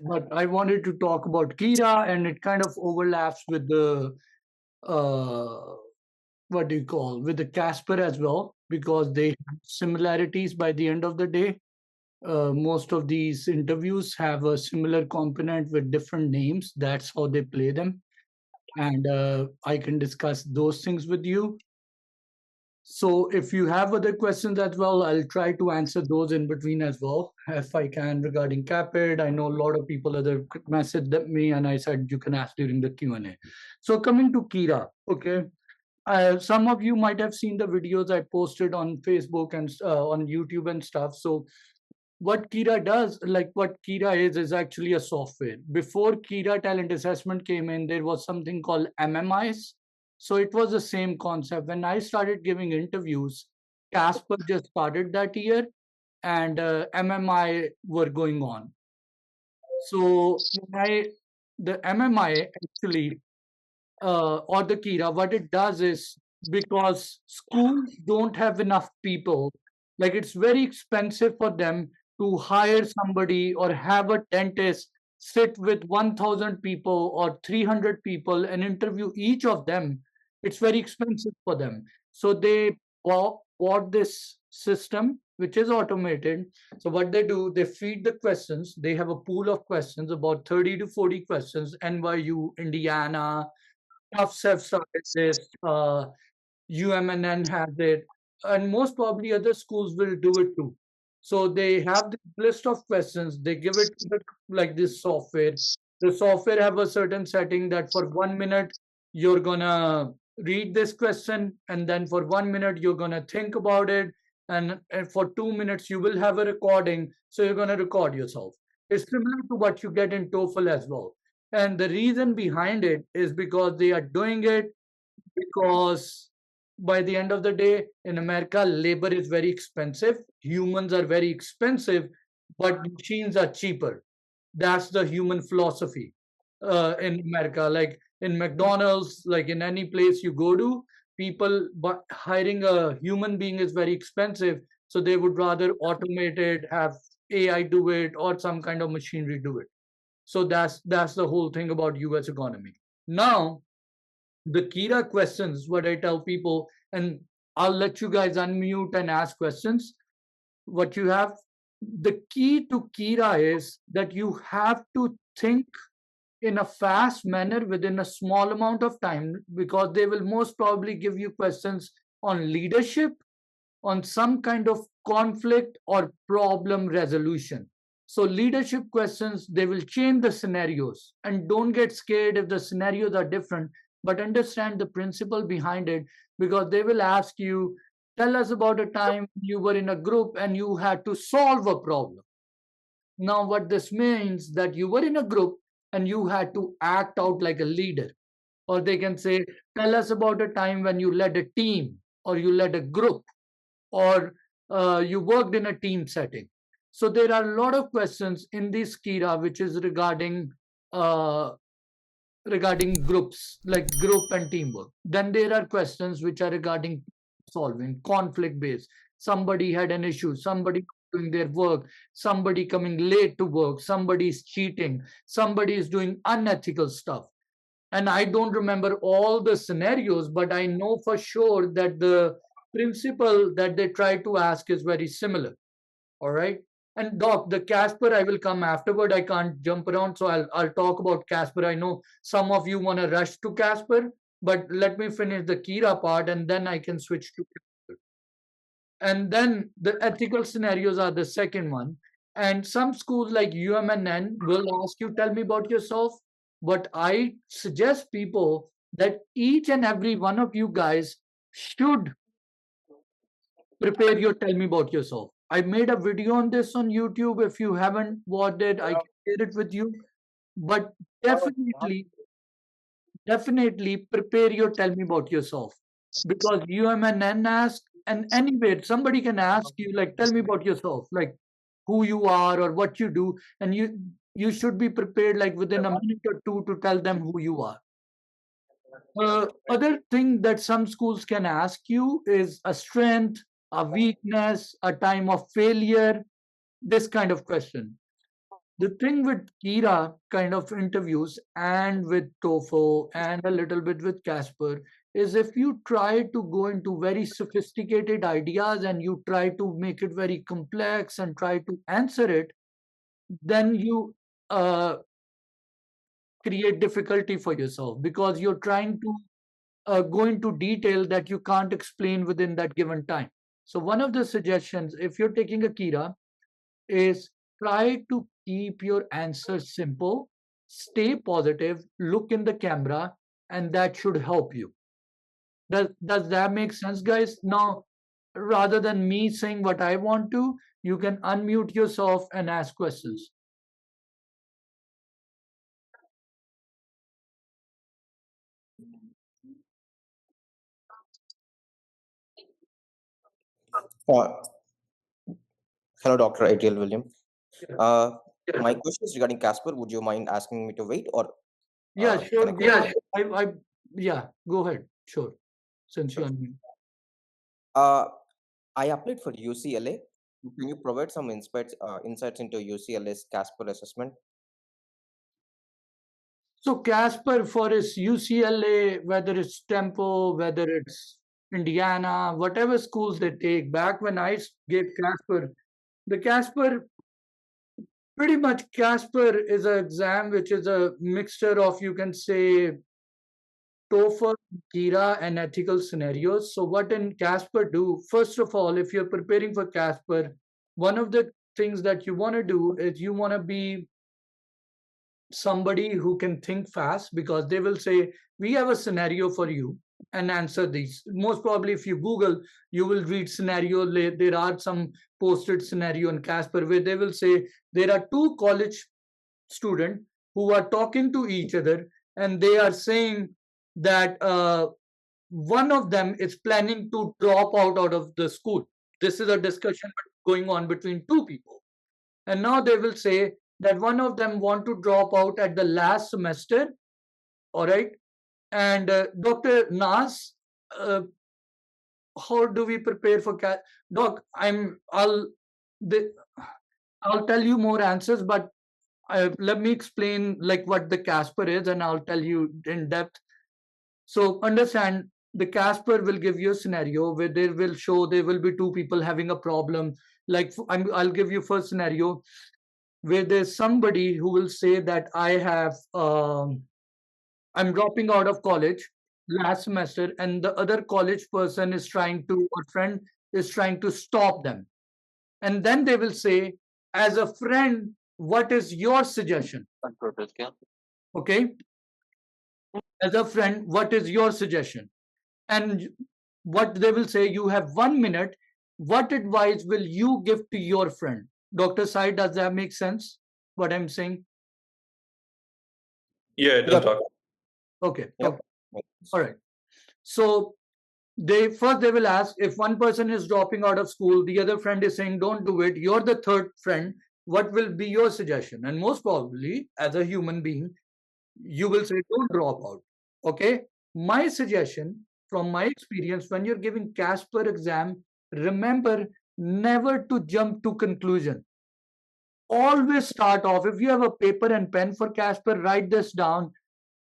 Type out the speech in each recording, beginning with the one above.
but I wanted to talk about Kira, and it kind of overlaps with the uh, what do you call with the Casper as well, because they have similarities by the end of the day. Most of these interviews have a similar component with different names. That's how they play them, and I can discuss those things with you. So if you have other questions as well, I'll try to answer those in between as well, if I can, regarding Capid. I know a lot of people other messaged me, and I said you can ask during the Q&A. So coming to Kira, okay. Some of you might have seen the videos I posted on Facebook and on YouTube and stuff. So what Kira does, like what Kira is actually a software. Before Kira talent assessment came in, there was something called MMIs. So it was the same concept. When I started giving interviews, Casper just started that year, and MMI were going on. So the MMI actually, or the Kira, what it does is, because schools don't have enough people, like it's very expensive for them to hire somebody or have a dentist sit with 1,000 people or 300 people and interview each of them. It's very expensive for them. So they bought this system, which is automated. So what they do, they feed the questions. They have a pool of questions, about 30 to 40 questions. NYU, Indiana, Tufts have started this. UMNN has it, and most probably other schools will do it too. So they have this list of questions. They give it to like this software. The software have a certain setting that for 1 minute you're gonna read this question, and then for 1 minute you're gonna think about it, and for 2 minutes you will have a recording. So you're gonna record yourself. It's similar to what you get in TOEFL as well. And the reason behind it is because they are doing it because by the end of the day, in America, labor is very expensive. Humans are very expensive, but machines are cheaper. That's the human philosophy in America. Like in McDonald's, like in any place you go to, people, but hiring a human being is very expensive. So they would rather automate it, have AI do it, or some kind of machinery do it. So that's the whole thing about US economy. Now, the Kira questions, what I tell people, and I'll let you guys unmute and ask questions. What you have, the key to Kira is that you have to think in a fast manner within a small amount of time, because they will most probably give you questions on leadership, on some kind of conflict or problem resolution. So, leadership questions, they will change the scenarios. And don't get scared if the scenarios are different, but understand the principle behind it, because they will ask you, tell us about a time you were in a group and you had to solve a problem. Now, what this means that you were in a group and you had to act out like a leader. Or they can say, tell us about a time when you led a team or you led a group or you worked in a team setting. So there are a lot of questions in this Kira which is uh, regarding groups, like group and teamwork. Then there are questions which are regarding solving, conflict based. Somebody had an issue, somebody doing their work, somebody coming late to work, somebody is cheating, somebody is doing unethical stuff. And I don't remember all the scenarios, but I know for sure that the principle that they try to ask is very similar. All right. And Doc, the Casper, I will come afterward. I can't jump around, so I'll talk about Casper. I know some of you want to rush to Casper, but let me finish the Kira part, and then I can switch to Casper. And then the ethical scenarios are the second one. And some schools like UMNN will ask you, tell me about yourself. But I suggest people that each and every one of you guys should prepare your tell me about yourself. I made a video on this on YouTube. If you haven't watched it, I can share it with you. But definitely, definitely prepare your tell me about yourself, because UMNN ask, and anyway, somebody can ask you like, tell me about yourself, like who you are or what you do, and you should be prepared like within a minute or two to tell them who you are. Other thing that some schools can ask you is a strength, a weakness, a time of failure, this kind of question. The thing with Kira kind of interviews and with TOEFL and a little bit with Casper is if you try to go into very sophisticated ideas and you try to make it very complex and try to answer it, then you uh, create difficulty for yourself because you're trying to go into detail that you can't explain within that given time. So one of the suggestions, if you're taking a Kira, is try to keep your answers simple, stay positive, look in the camera, and that should help you. Does that make sense, guys? Now, rather than me saying what I want to, you can unmute yourself and ask questions. Uh, Hello, Dr. Adriel William. Yeah, Uh, my question is regarding Casper. Would you mind asking me to wait, or yeah, can sure. I go? Yeah. Yeah, go ahead. Sure. Since you Sure. unmute. Uh, I applied for UCLA. Can you provide some insights into UCLA's Casper assessment? So Casper for his UCLA, whether it's Temple, whether it's Indiana, whatever schools they take, back when I gave Casper, the Casper, pretty much Casper is an exam which is a mixture of, you can say, TOEFL, Kira, and ethical scenarios. So what in Casper do? First of all, if you're preparing for Casper, one of the things that you want to do is you want to be somebody who can think fast because they will say, we have a scenario for you and answer these. Most probably, if you Google, you will read scenario. There are some posted scenario in Casper where they will say there are two college students who are talking to each other and they are saying that one of them is planning to drop out of the school. This is a discussion going on between two people. And now they will say that one of them want to drop out at the last semester, all right? And Dr. Nas, uh, how do we prepare for Doc? The, I'll tell you more answers, but let me explain like what the Casper is, and I'll tell you in depth. So understand, the Casper will give you a scenario where they will show there will be two people having a problem. Like I'll give you first scenario where there's somebody who will say that I'm dropping out of college last semester, and the other college person is trying to, or friend is trying to stop them. And then they will say, as a friend, what is your suggestion? Okay. As a friend, what is your suggestion? And what they will say, you have 1 minute. What advice will you give to your friend? Dr. Sai, does that make sense? What I'm saying? Yeah, it does, Yep. Doctor. Okay. Yep. Okay. All right. So they will ask if one person is dropping out of school, the other friend is saying don't do it. You're the third friend. What will be your suggestion? And most probably, as a human being, you will say don't drop out. Okay. My suggestion from my experience, when you're giving Casper exam, remember never to jump to conclusion. Always start off. If you have a paper and pen for Casper, write this down.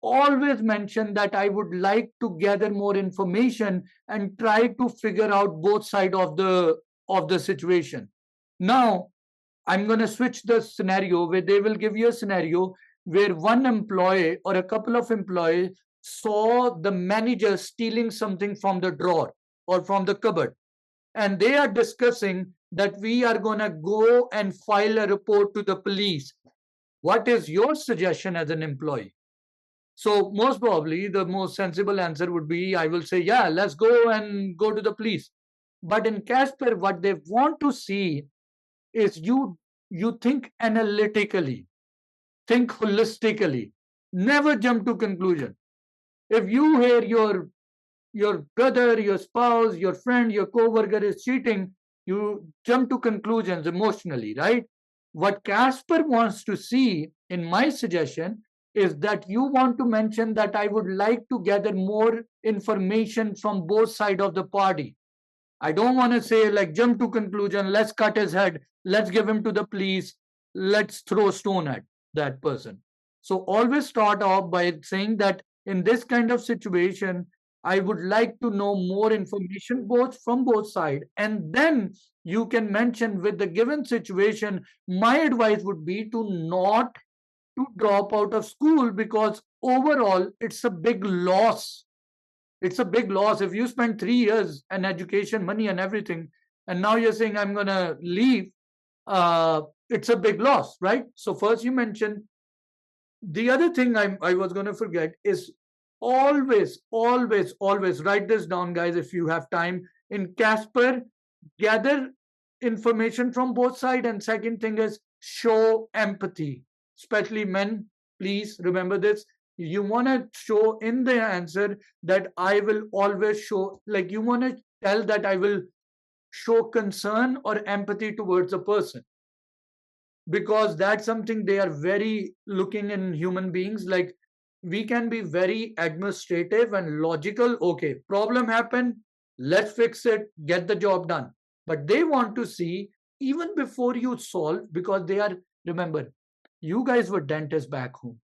Always mention that I would like to gather more information and try to figure out both sides of the situation. Now, I'm going to switch the scenario where they will give you a scenario where one employee or a couple of employees saw the manager stealing something from the drawer or from the cupboard. And they are discussing that we are going to go and file a report to the police. What is your suggestion as an employee? So most probably the most sensible answer would be, I will say, yeah, let's go and go to the police. But in Casper, what they want to see is you think analytically, think holistically, never jump to conclusion. If you hear your brother, your spouse, your friend, your coworker is cheating, you jump to conclusions emotionally, right? What Casper wants to see, in my suggestion, is that you want to mention that I would like to gather more information from both sides of the party. I don't want to say like jump to conclusion, let's cut his head, let's give him to the police. let's throw stone at that person. So always start off by saying that in this kind of situation, I would like to know more information both from both sides. And then you can mention with the given situation, my advice would be to not to drop out of school, because overall it's a big loss. It's a big loss if you spend 3 years and education, money, and everything, and now you're saying I'm gonna leave. It's a big loss, right? So first you mentioned. The other thing I was gonna forget is always, always, always write this down, guys, if you have time. In Casper, gather information from both sides, and second thing is show empathy, especially men. Please remember this. You want to show in the answer that I will always show, like you want to tell that I will show concern or empathy towards a person, because that's something they are very looking in human beings. Like we can be very administrative and logical. Okay, problem happened, let's fix it, get the job done. But they want to see even before you solve, because they are, remember, you guys were dentists back home,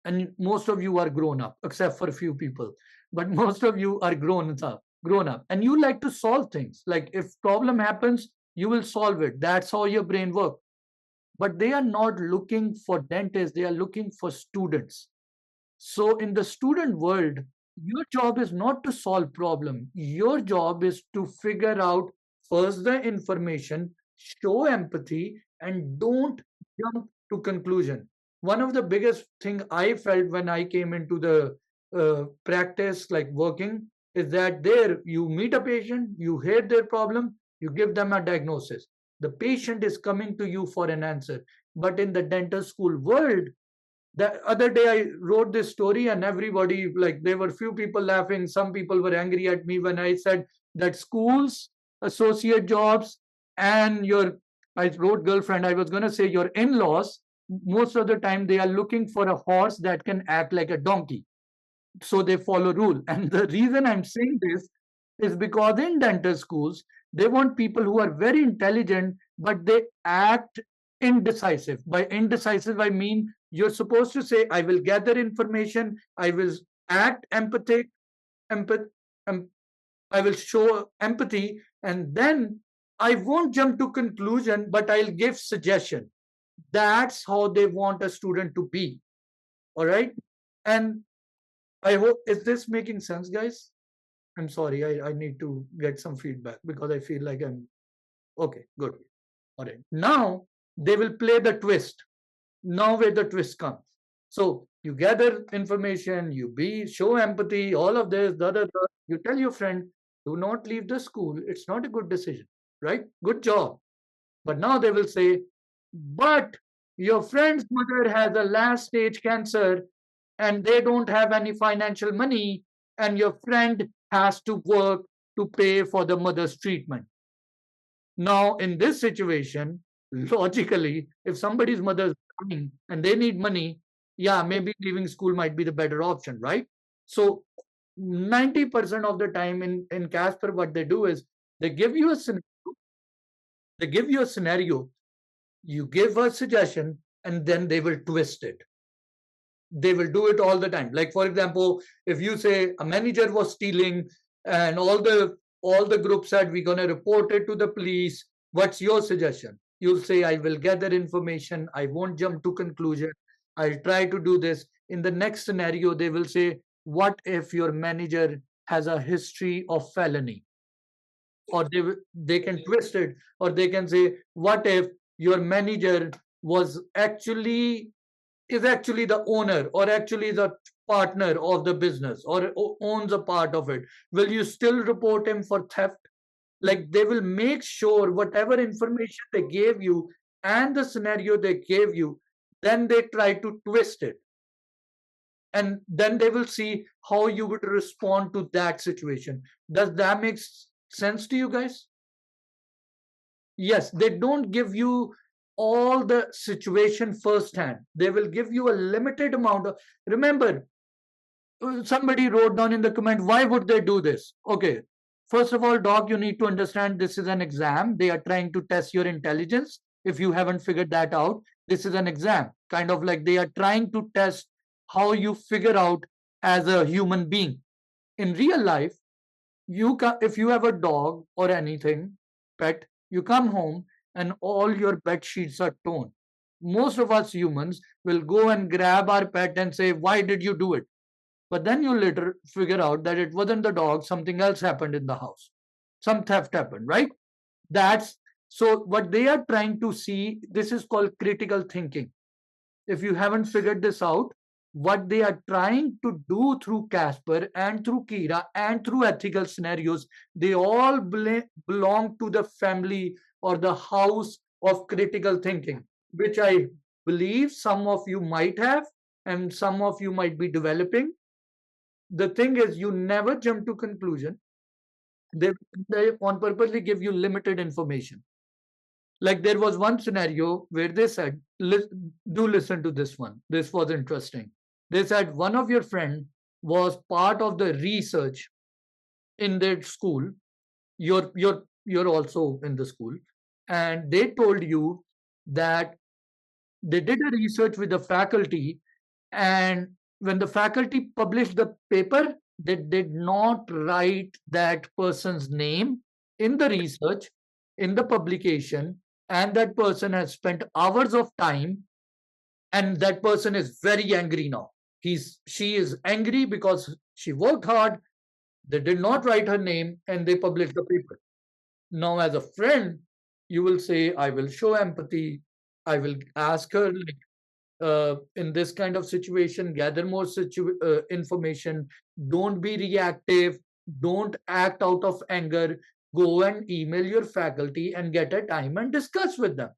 and most of you are grown up except for a few people, but most of you are grown up, and you like to solve things. Like if problem happens, you will solve it. That's how your brain works. But they are not looking for dentists, they are looking for students. So in the student world, your job is not to solve problem. Your job is to figure out first the information, show empathy, and don't jump to conclusion. One of the biggest thing I felt when I came into the practice, like working, is that there you meet a patient, you hear their problem, you give them a diagnosis. The patient is coming to you for an answer. But in the dental school world, the other day I wrote this story, and everybody, like there were few people laughing, some people were angry at me when I said that schools, associate jobs, and your, I wrote girlfriend, I was going to say your in-laws, most of the time they are looking for a horse that can act like a donkey, so they follow rule. And the reason I'm saying this is because in dental schools, they want people who are very intelligent, but they act indecisive. By indecisive, I mean you're supposed to say, I will gather information, I will act empathic, empath, I will show empathy, and then I won't jump to conclusion, but I'll give suggestion. That's how they want a student to be. All right. And I hope, is this making sense, guys? I'm sorry, I need to get some feedback because I feel like I'm okay, good. All right. Now they will play the twist. Now where the twist comes. So you gather information, you be show empathy, all of this, you tell your friend, do not leave the school. It's not a good decision, right? Good job. But now they will say, but your friend's mother has a last stage cancer and they don't have any financial money, and your friend has to work to pay for the mother's treatment. Now, in this situation, logically, if somebody's mother is dying and they need money, yeah, maybe leaving school might be the better option, right? So 90% of the time in Casper, what they do is they give you a scenario, they give you a scenario, you give a suggestion, and then they will twist it. They will do it all the time. Like for example, if you say a manager was stealing and all the group said we're going to report it to the police, what's your suggestion? You'll say I will gather information, I won't jump to conclusion, I'll try to do this. In the next scenario they will say, what if your manager has a history of felony? Or they can twist it, or they can say, what if your manager was actually is actually the owner or actually the partner of the business or owns a part of it? Will you still report him for theft? Like they will make sure whatever information they gave you and the scenario they gave you, then they try to twist it, and then they will see how you would respond to that situation. Does that make sense to you guys? Yes, they don't give you all the situation firsthand. They will give you a limited amount of. Remember, somebody wrote down in the comment, why would they do this? Okay, first of all, doc, you need to understand this is an exam. They are trying to test your intelligence. If you haven't figured that out, This is an exam, kind of like they are trying to test how you figure out as a human being. In real life, if you have a dog or anything, pet, you come home and all your bed sheets are torn. Most of us humans will go and grab our pet and say, "Why did you do it?" But then you later figure out that it wasn't the dog, something else happened in the house. Some theft happened, right? That's so what they are trying to see. This is called critical thinking. If you haven't figured this out, what they are trying to do through Casper and through Kira and through ethical scenarios, they all belong to the family or the house of critical thinking, which I believe some of you might have and some of you might be developing. The thing is, you never jump to conclusion. They on purposely give you limited information. Like there was one scenario where they said, do listen to this one. This was interesting. They said one of your friend was part of the research in their school. You're also in the school, and they told you that they did a research with the faculty, and when the faculty published the paper, they did not write that person's name in the research, in the publication, and that person has spent hours of time, and that person is very angry now. She is angry because she worked hard, they did not write her name, and they published the paper. Now, as a friend, you will say, I will show empathy. I will ask her, like, in this kind of situation, gather more information. Don't be reactive. Don't act out of anger. Go and email your faculty and get a time and discuss with them,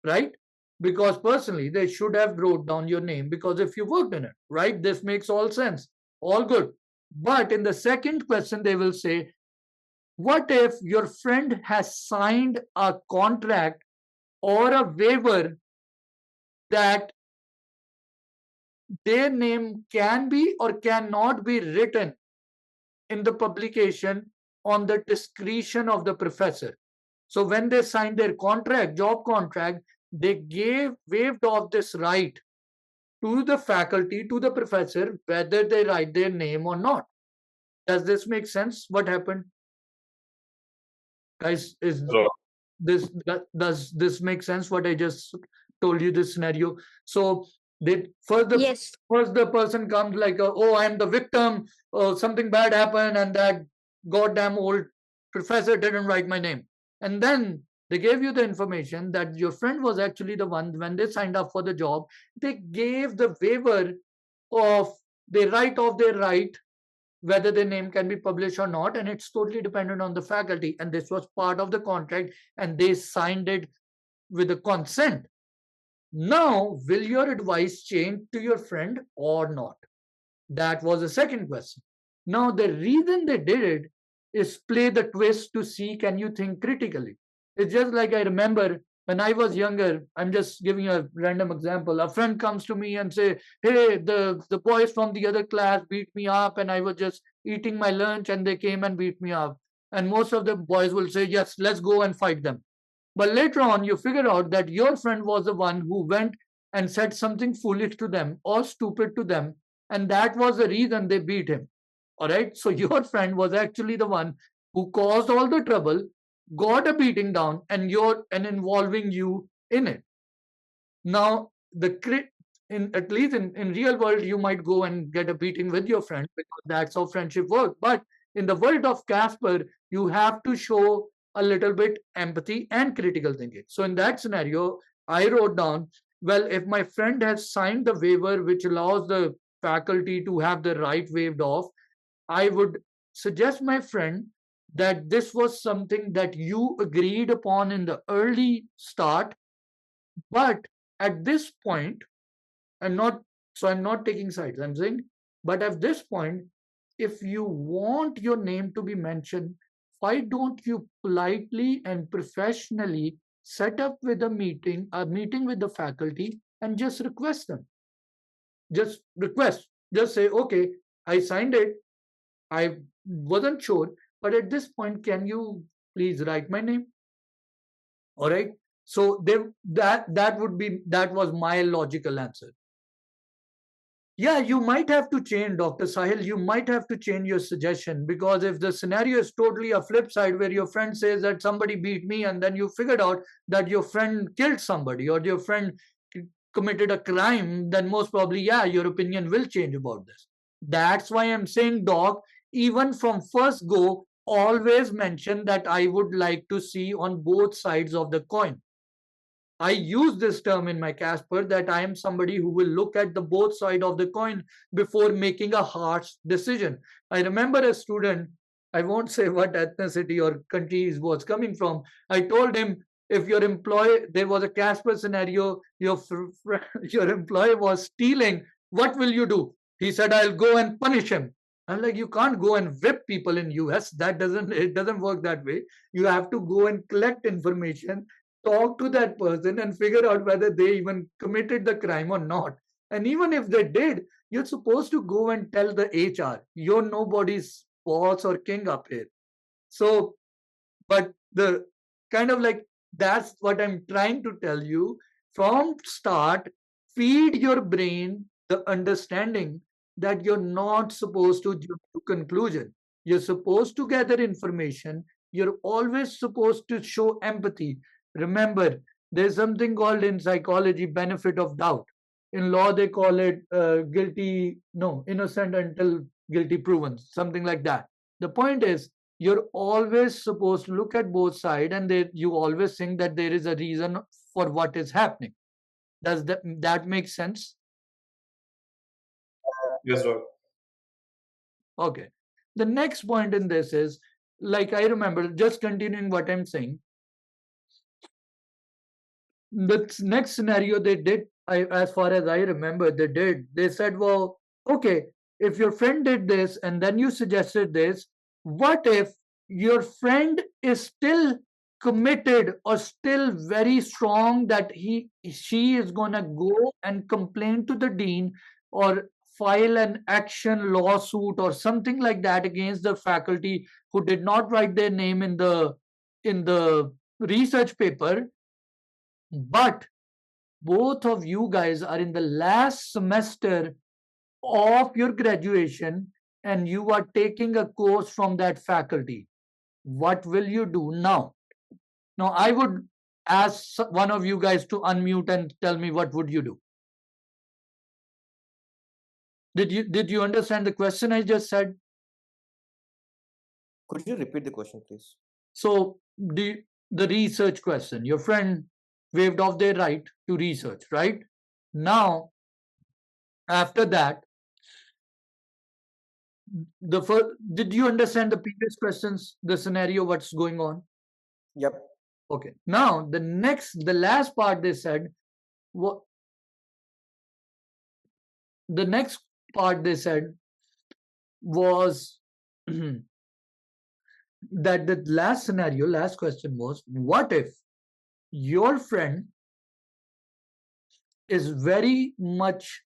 right? Because personally, they should have wrote down your name because if you worked in it, right? This makes all sense, all good. But in the second question, they will say, what if your friend has signed a contract or a waiver that their name can be or cannot be written in the publication on the discretion of the professor? So when they signed their contract, job contract, they waived off this right to the faculty, to the professor, whether they write their name or not. Does this make sense? What happened? Guys, does this make sense what I just told you, this scenario? So they Yes. first the person comes like, oh, I'm the victim, something bad happened, and that goddamn old professor didn't write my name. And then they gave you the information that your friend was actually the one. When they signed up for the job, they gave the waiver of, they write off their right whether their name can be published or not, and it's totally dependent on the faculty, and this was part of the contract, and they signed it with the consent. Now, will your advice change to your friend or not? That was the second question. Now, the reason they did it is play the twist to see, can you think critically? It's just like I remember when I was younger, I'm just giving a random example. A friend comes to me and say, hey, the boys from the other class beat me up, and I was just eating my lunch and they came and beat me up. And most of the boys will say, yes, let's go and fight them. But later on, you figure out that your friend was the one who went and said something foolish to them or stupid to them, and that was the reason they beat him. All right. So your friend was actually the one who caused all the trouble, got a beating down, and involving you in it. Now, in at least in real world, you might go and get a beating with your friend because that's how friendship works. But in the world of Casper, you have to show a little bit empathy and critical thinking. So in that scenario, I wrote down, well, if my friend has signed the waiver which allows the faculty to have the right waived off, I would suggest my friend that this was something that you agreed upon in the early start, but at this point, I'm not taking sides, I'm saying, but at this point, if you want your name to be mentioned, why don't you politely and professionally set up with a meeting with the faculty and just request them? Just request. Just say, okay, I signed it. I wasn't sure, but at this point, can you please write my name? All right. So that was my logical answer. Yeah, you might have to change, Dr. Sahil. You might have to change your suggestion, because if the scenario is totally a flip side where your friend says that somebody beat me, and then you figured out that your friend killed somebody or your friend committed a crime, then most probably, yeah, your opinion will change about this. That's why I'm saying, Doc, even from first go, always mention that I would like to see on both sides of the coin. I use this term in my Casper that I am somebody who will look at the both side of the coin before making a harsh decision. I remember a student, I won't say what ethnicity or country he was coming from. I told him, if your employee, there was a Casper scenario, your employee was stealing, what will you do? He said, I'll go and punish him. I'm like, you can't go and whip people in US. It doesn't work that way. You have to go and collect information, talk to that person, and figure out whether they even committed the crime or not. And even if they did, you're supposed to go and tell the HR. You're nobody's boss or king up here. So, but the kind of like, that's what I'm trying to tell you. From start, feed your brain the understanding that you're not supposed to jump to conclusion. You're supposed to gather information. You're always supposed to show empathy. Remember, there's something called in psychology benefit of doubt. In law, they call it innocent until guilty proven, something like that. The point is, you're always supposed to look at both sides, and you always think that there is a reason for what is happening. Does that make sense? Yes, sir. Okay. The next point in this is, like, I remember, just continuing what I'm saying, the next scenario they did, as far as I remember, they said, well, okay, if your friend did this and then you suggested this, what if your friend is still committed or still very strong that she is going to go and complain to the dean or file an action lawsuit or something like that against the faculty who did not write their name in the research paper, but both of you guys are in the last semester of your graduation and you are taking a course from that faculty? What will you do now? Now, I would ask one of you guys to unmute and tell me, what would you do? Did you understand the question I just said? Could you repeat the question, please? So the research question, your friend waived off their right to research, right? Now, after that, did you understand the previous questions, the scenario, what's going on? Yep. Okay. Now, the last part they said, what the next part they said was that the last question was, what if your friend is very much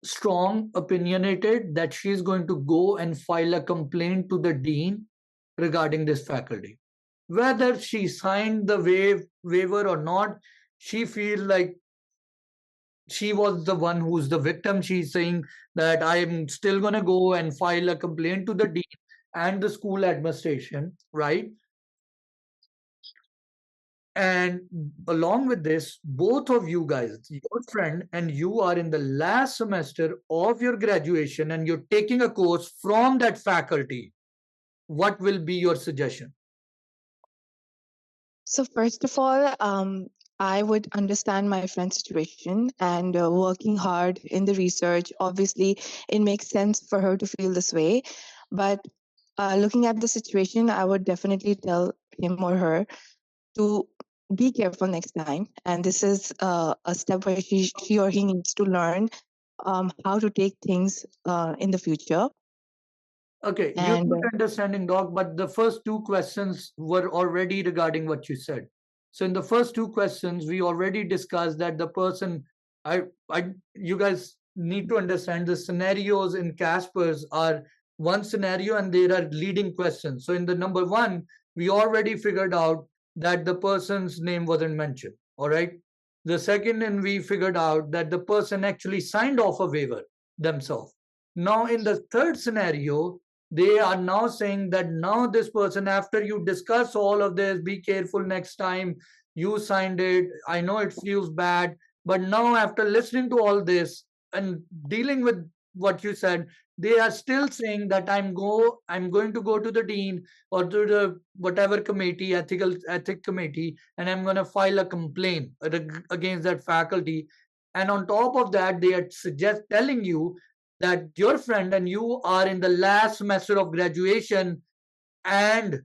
strong, opinionated, that she's going to go and file a complaint to the dean regarding this faculty? Whether she signed the waiver or not, she feels like she was the one who's the victim. She's saying that I'm still going to go and file a complaint to the dean and the school administration, right? And along with this, both of you guys, your friend and you, are in the last semester of your graduation and you're taking a course from that faculty. What will be your suggestion? So first of all, I would understand my friend's situation and working hard in the research. Obviously, it makes sense for her to feel this way. But looking at the situation, I would definitely tell him or her to be careful next time. And this is a step where she or he needs to learn how to take things in the future. Okay, you're not understanding, Doc, but the first two questions were already regarding what you said. So in the first two questions, we already discussed that the person, you guys need to understand the scenarios in Casper's are one scenario and there are leading questions. So in the number one, we already figured out that the person's name wasn't mentioned. All right. The second, and we figured out that the person actually signed off a waiver themselves. Now, in the third scenario, they are now saying that now this person, after you discuss all of this, be careful next time, you signed it, I know it feels bad, but now after listening to all this and dealing with what you said, they are still saying that I'm going to go to the dean or to the whatever committee, ethic committee, and I'm going to file a complaint against that faculty. And on top of that, they are telling you that your friend and you are in the last semester of graduation, and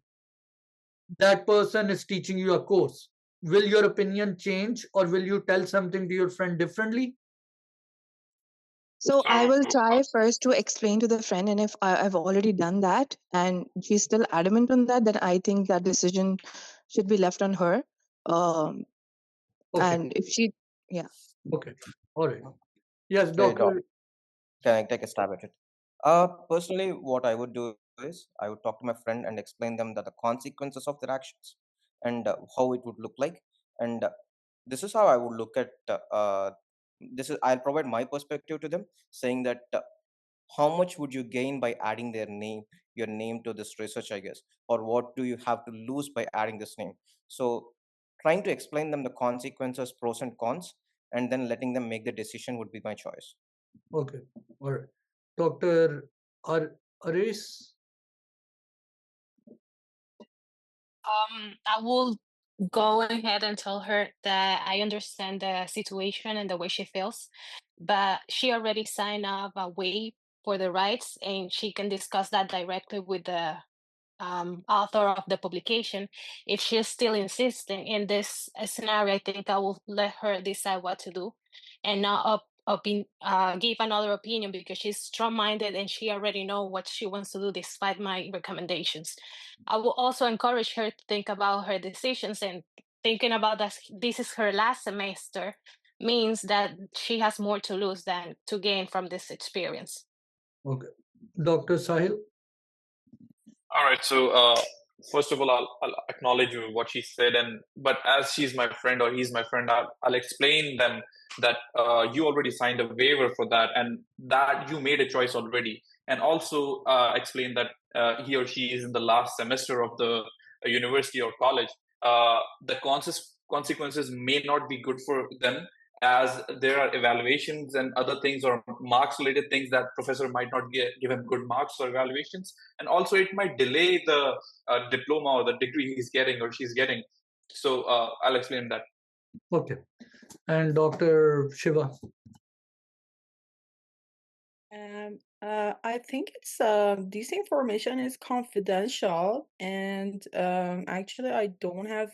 that person is teaching you a course. Will your opinion change, or will you tell something to your friend differently? So I will try first to explain to the friend, and if I've already done that and she's still adamant on that, then I think that decision should be left on her. Um, Okay. and if she, yeah. Okay. All right. Yes, Okay, Doc, doctor. can I take a stab at it? Personally, what I would do is I would talk to my friend and explain them that the consequences of their actions and how it would look like. And this is how I would look at this is I'll provide my perspective to them, saying that how much would you gain by adding your name to this research, I guess, or what do you have to lose by adding this name? So trying to explain them the consequences, pros and cons, and then letting them make the decision would be my choice. Okay. All right. Dr. Aris? I will go ahead and tell her that I understand the situation and the way she feels, but she already signed up a way for the rights, and she can discuss that directly with the author of the publication. If she's still insisting in this scenario, I think I will let her decide what to do and not give another opinion, because she's strong-minded and she already know what she wants to do despite my recommendations. I will also encourage her to think about her decisions, and thinking about that this is her last semester means that she has more to lose than to gain from this experience. Okay. Dr. Sahil? All right. So, first of all, I'll acknowledge what she said, but as she's my friend or he's my friend, I'll explain them that you already signed a waiver for that, and that you made a choice already, and also explain that he or she is in the last semester of the university or college. The consequences may not be good for them, as there are evaluations and other things or marks related things that professor might not give him good marks or evaluations, and also it might delay the diploma or the degree he's getting or she's getting. So I'll explain that. Okay. And Dr. Shiva? I think it's this information is confidential, and actually I don't have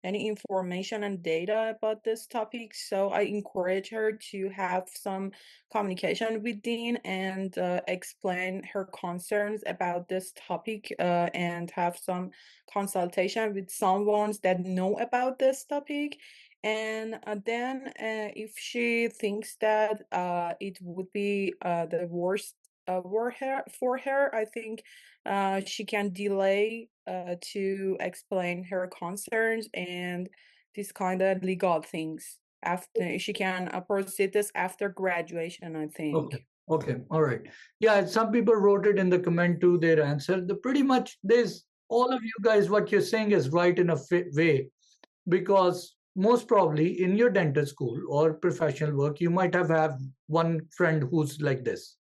any information and data about this topic, so I encourage her to have some communication with Dean and explain her concerns about this topic and have some consultation with someone that know about this topic. And then if she thinks that it would be the worst for her, I think she can delay to explain her concerns and these kind of legal things. After she can proceed this after graduation, I think. Okay. Okay. All right. Yeah, some people wrote it in the comment to their answer. The pretty much there's all of you guys, what you're saying is right in a way, because most probably in your dental school or professional work, you might have one friend who's like this,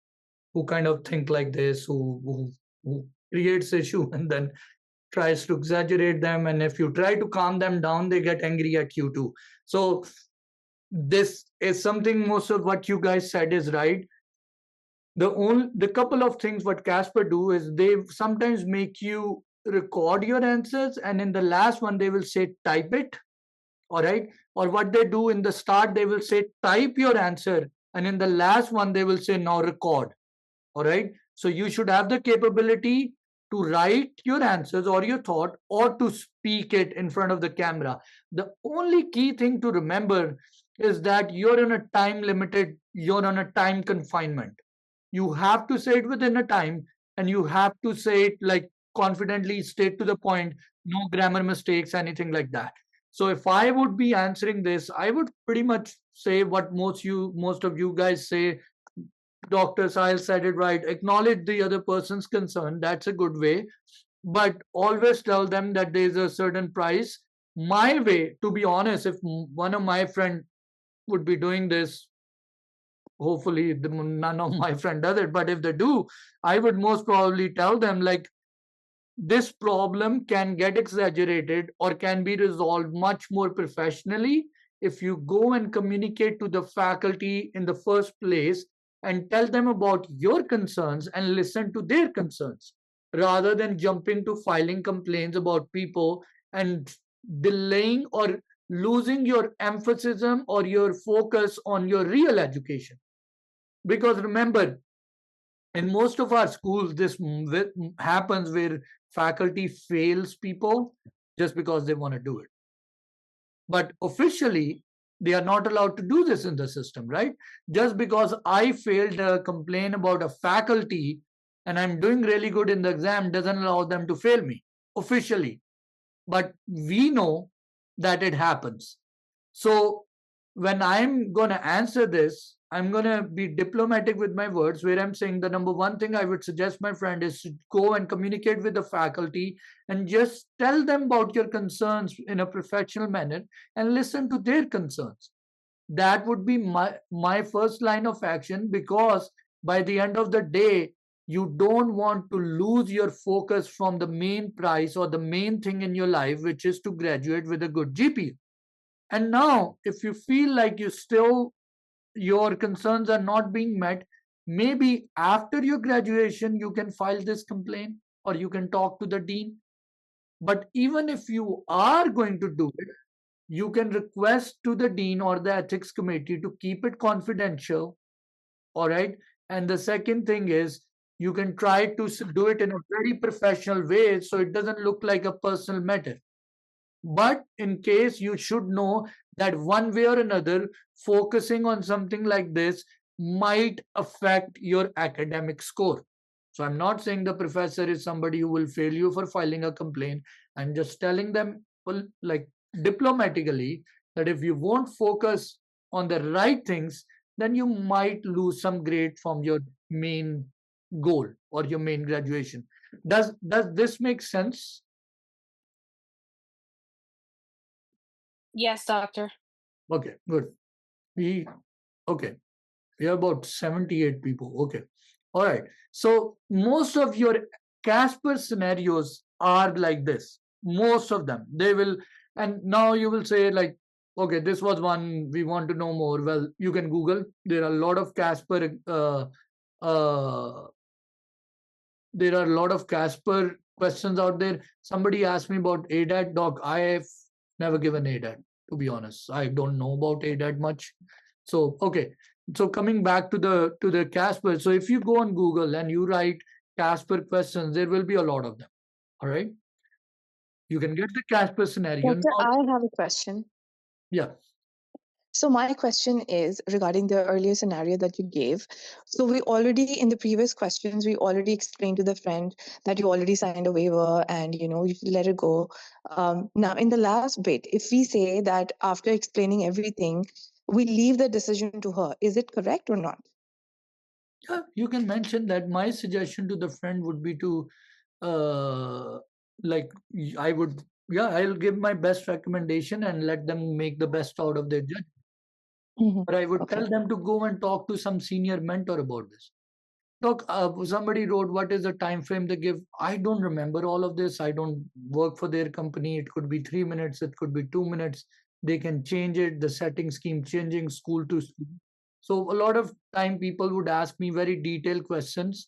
who kind of think like this, who creates issue and then tries to exaggerate them. And if you try to calm them down, they get angry at you too. So this is something, most of what you guys said is right. The couple of things what Casper do is they sometimes make you record your answers, and in the last one they will say type it. All right. Or what they do in the start, they will say type your answer, and in the last one they will say now record. All right. So you should have the capability to write your answers or your thought, or to speak it in front of the camera. The only key thing to remember is that you're on a time confinement. You have to say it within a time, and you have to say it like confidently, straight to the point, no grammar mistakes, anything like that. So if I would be answering this, I would pretty much say what most of you guys say. Dr. Sahil said it right. Acknowledge the other person's concern. That's a good way. But always tell them that there's a certain price. My way, to be honest, if one of my friend would be doing this, hopefully none of my friend does it, but if they do, I would most probably tell them like, this problem can get exaggerated or can be resolved much more professionally if you go and communicate to the faculty in the first place and tell them about your concerns and listen to their concerns rather than jumping to filing complaints about people and delaying or losing your emphasis or your focus on your real education. Because remember, in most of our schools, this happens where faculty fails people just because they want to do it. But officially, they are not allowed to do this in the system, right? Just because I failed a complaint about a faculty and I'm doing really good in the exam doesn't allow them to fail me officially. But we know that it happens. So when I'm going to answer this, I'm going to be diplomatic with my words, where I'm saying the number one thing I would suggest my friend is to go and communicate with the faculty and just tell them about your concerns in a professional manner and listen to their concerns. That would be my first line of action, because by the end of the day, you don't want to lose your focus from the main prize or the main thing in your life, which is to graduate with a good GPA. And now, if you feel like your concerns are not being met, maybe after your graduation, you can file this complaint or you can talk to the dean. But even if you are going to do it, you can request to the dean or the ethics committee to keep it confidential. All right. And the second thing is, you can try to do it in a very professional way so it doesn't look like a personal matter. But in case, you should know that one way or another, focusing on something like this might affect your academic score. So I'm not saying the professor is somebody who will fail you for filing a complaint. I'm just telling them, well, like diplomatically, that if you won't focus on the right things, then you might lose some grade from your main goal or your main graduation. Does this make sense? Yes, doctor. Okay, good. Okay. We have about 78 people. Okay. All right. So most of your Casper scenarios are like this. Most of them. They will, and now you will say, like, okay, this was one we want to know more. Well, you can Google. There are a lot of Casper uh, there are a lot of Casper questions out there. Somebody asked me about ADAT. Doc, I have never given ADAT, to be honest. I don't know about ADAT much. So okay. So coming back to the Casper. So if you go on Google and you write Casper questions, there will be a lot of them. All right. You can get the Casper scenario. Doctor, I have a question. Yeah. So my question is regarding the earlier scenario that you gave. So we already, in the previous questions, we already explained to the friend that you already signed a waiver and you should let it go. Now in the last bit, if we say that after explaining everything, we leave the decision to her, is it correct or not? Yeah, you can mention that. My suggestion to the friend would be to like I would, yeah, I'll give my best recommendation and let them make the best out of their judgment. But I would tell them to go and talk to some senior mentor about this. Look, somebody wrote, what is the time frame they give? I don't remember all of this. I don't work for their company. It could be 3 minutes. It could be 2 minutes. They can change it. The setting scheme changing school to school. So a lot of time people would ask me very detailed questions.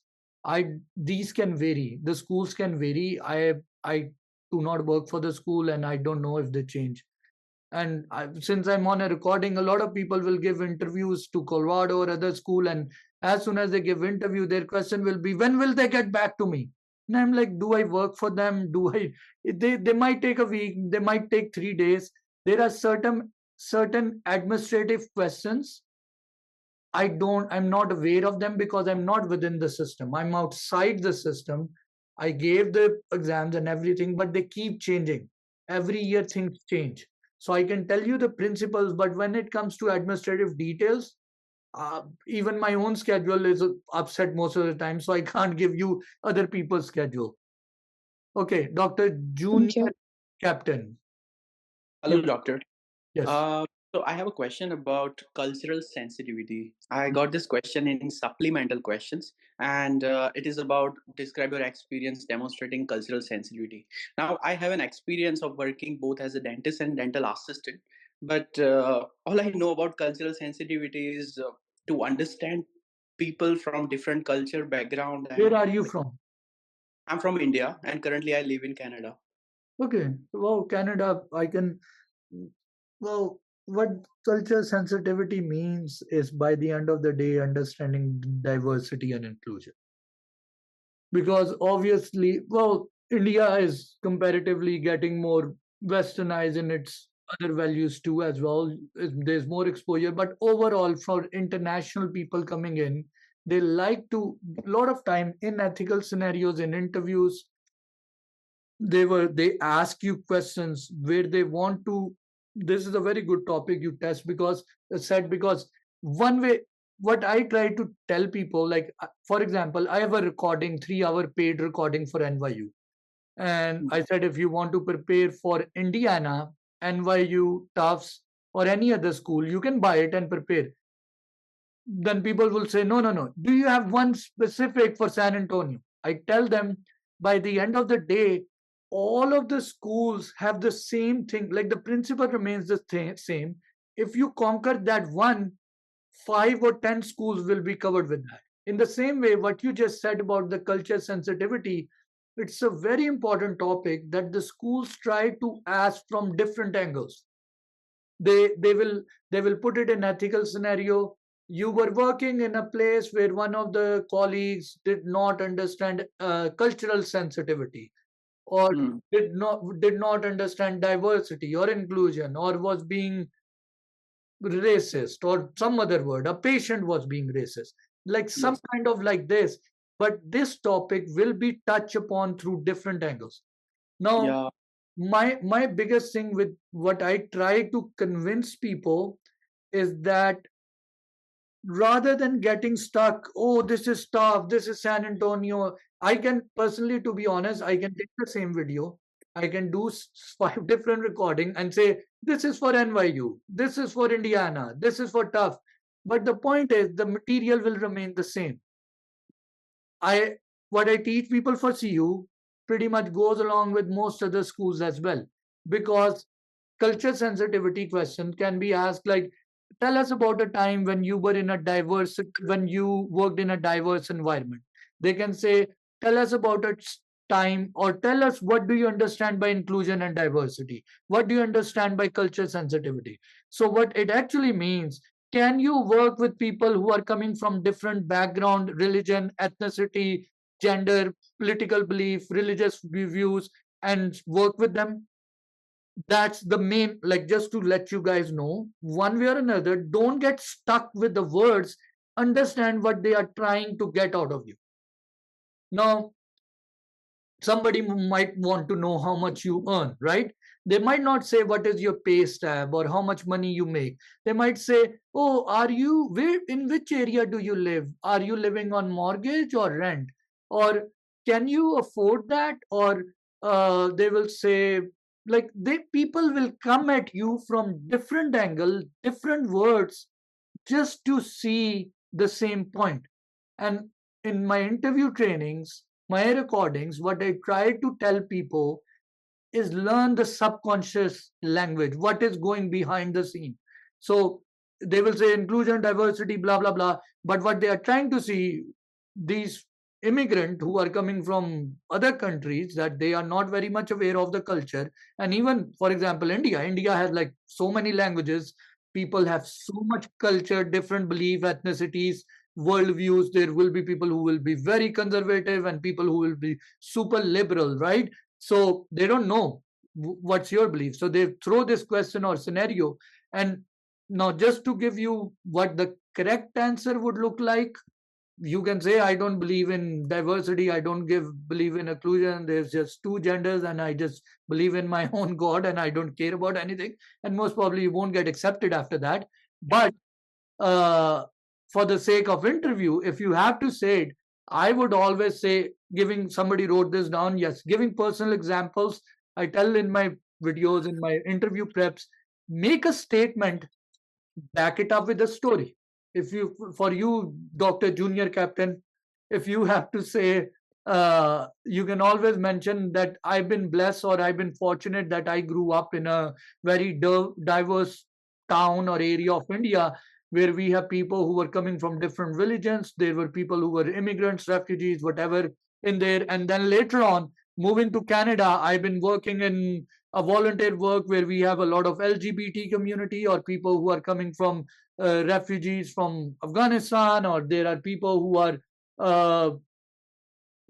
These can vary. The schools can vary. I do not work for the school and I don't know if they change. And since I'm on a recording, a lot of people will give interviews to Colorado or other school, and as soon as they give interview, their question will be, when will they get back to me? And I'm like, do I work for them? Do I? They might take a week, they might take 3 days. There are certain administrative questions. I'm not aware of them because I'm not within the system. I'm outside the system. I gave the exams and everything, but they keep changing. Every year things change. So I can tell you the principles, but when it comes to administrative details, even my own schedule is upset most of the time, so I can't give you other people's schedule. Okay, Dr. Thank Junior you. Captain. Hello, You, doctor. yes. So I have a question about cultural sensitivity. I got this question in supplemental questions, and it is about describe your experience demonstrating cultural sensitivity. Now, I have an experience of working both as a dentist and dental assistant, but all I know about cultural sensitivity is to understand people from different culture background. Where And are you from? I'm from India, and currently I live in Canada. Okay. Well, Canada, I can. Well, what culture sensitivity means is by the end of the day, understanding diversity and inclusion. Because obviously, well, India is comparatively getting more westernized in its other values too, as well. There's more exposure, but overall, for international people coming in, they like to, a lot of time in ethical scenarios, in interviews, they ask you questions where they want to. This is a very good topic you test, because said, because one way, what I try to tell people, like for example, I have a recording, 3 hour paid recording for NYU, and I said, if you want to prepare for Indiana, NYU, Tufts, or any other school, you can buy it and prepare. Then people will say, no, no, no, do you have one specific for San Antonio? I tell them, by the end of the day, all of the schools have the same thing, like the principle remains the same. If you conquer that one, 5 or 10 schools will be covered with that. In the same way, what you just said about the culture sensitivity, it's a very important topic that the schools try to ask from different angles. They will put it in ethical scenario. You were working in a place where one of the colleagues did not understand cultural sensitivity, or Hmm. did not understand diversity or inclusion, or was being racist, or some other word, a patient was being racist, like some Yes. kind of like this. But this topic will be touched upon through different angles. Now, Yeah. my biggest thing with what I try to convince people is that, rather than getting stuck, oh, this is tough, this is San Antonio, I can personally, to be honest, I can take the same video, I can do 5 different recording and say, this is for NYU, this is for Indiana, this is for tough. But the point is, the material will remain the same. I What I teach people for CU pretty much goes along with most other schools as well, because culture sensitivity question can be asked like, tell us about a time when you were in a diverse, when you worked in a diverse environment. They can say, tell us about a time, or tell us, what do you understand by inclusion and diversity, what do you understand by culture sensitivity. So what it actually means, can you work with people who are coming from different background, religion, ethnicity, gender, political belief, religious views, and work with them? That's the main, like, just to let you guys know, one way or another, don't get stuck with the words, understand what they are trying to get out of you. Now, somebody might want to know how much you earn, right? They might not say what is your pay stub or how much money you make. They might say, oh, are you, where, in which area do you live, are you living on mortgage or rent, or can you afford that, or they will say, like, they, people will come at you from different angle, different words, just to see the same point. And in my interview trainings, my recordings, what I try to tell people is, learn the subconscious language, what is going behind the scene. So they will say inclusion, diversity, blah, blah, blah. But what they are trying to see, these immigrant who are coming from other countries, that they are not very much aware of the culture. And even, for example, India has like so many languages. People have so much culture, different belief, ethnicities, worldviews. There will be people who will be very conservative and people who will be super liberal, right? So they don't know what's your belief. So they throw this question or scenario. And now, just to give you what the correct answer would look like, you can say I don't believe in diversity, I don't believe in inclusion, there's just two genders and I just believe in my own god and I don't care about anything, and most probably you won't get accepted after that. But uh, for the sake of interview, if you have to say it, I would always say, giving, somebody wrote this down, yes, giving personal examples. I tell in my videos, in my interview preps, make a statement, back it up with a story. If you, for you, Dr. Junior Captain, if you have to say, you can always mention that I've been blessed or I've been fortunate that I grew up in a very diverse town or area of India, where we have people who were coming from different religions. There were people who were immigrants, refugees, whatever in there. And then later on, moving to Canada, I've been working in a volunteer work where we have a lot of LGBT community or people who are coming from refugees from Afghanistan, or there are uh,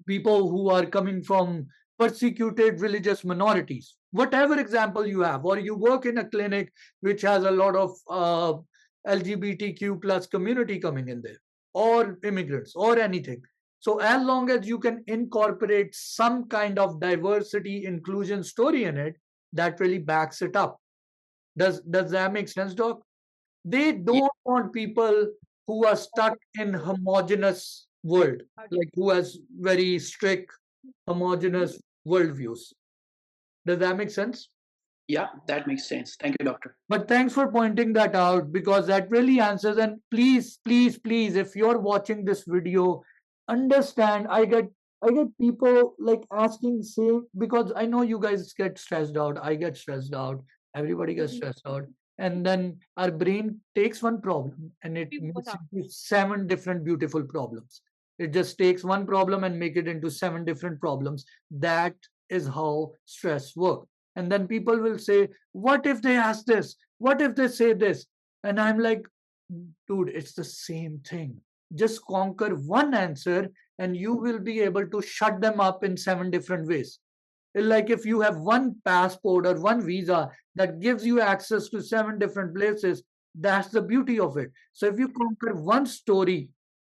people who are coming from persecuted religious minorities. Whatever example you have, or you work in a clinic which has a lot of LGBTQ plus community coming in there, or immigrants, or anything. So as long as you can incorporate some kind of diversity inclusion story in it, that really backs it up. Does that make sense, Doc? They Yeah, don't want people who are stuck in homogeneous world, like who has very strict homogeneous worldviews. Does that make sense? yeah, that makes sense. Thank you, doctor. But thanks for pointing that out, because that really answers. And please, please, please, if you're watching this video, understand, I get people like asking same, because I know you guys get stressed out. I get stressed out. Everybody gets stressed out. And then our brain takes one problem and it makes it into seven different beautiful problems. It just takes one problem and make it into seven different problems. That is how stress works. And then people will say, what if they ask this? What if they say this? And I'm like, dude, it's the same thing. Just conquer one answer and you will be able to shut them up in seven different ways. Like if you have one passport or one visa that gives you access to seven different places, that's the beauty of it. So if you conquer one story,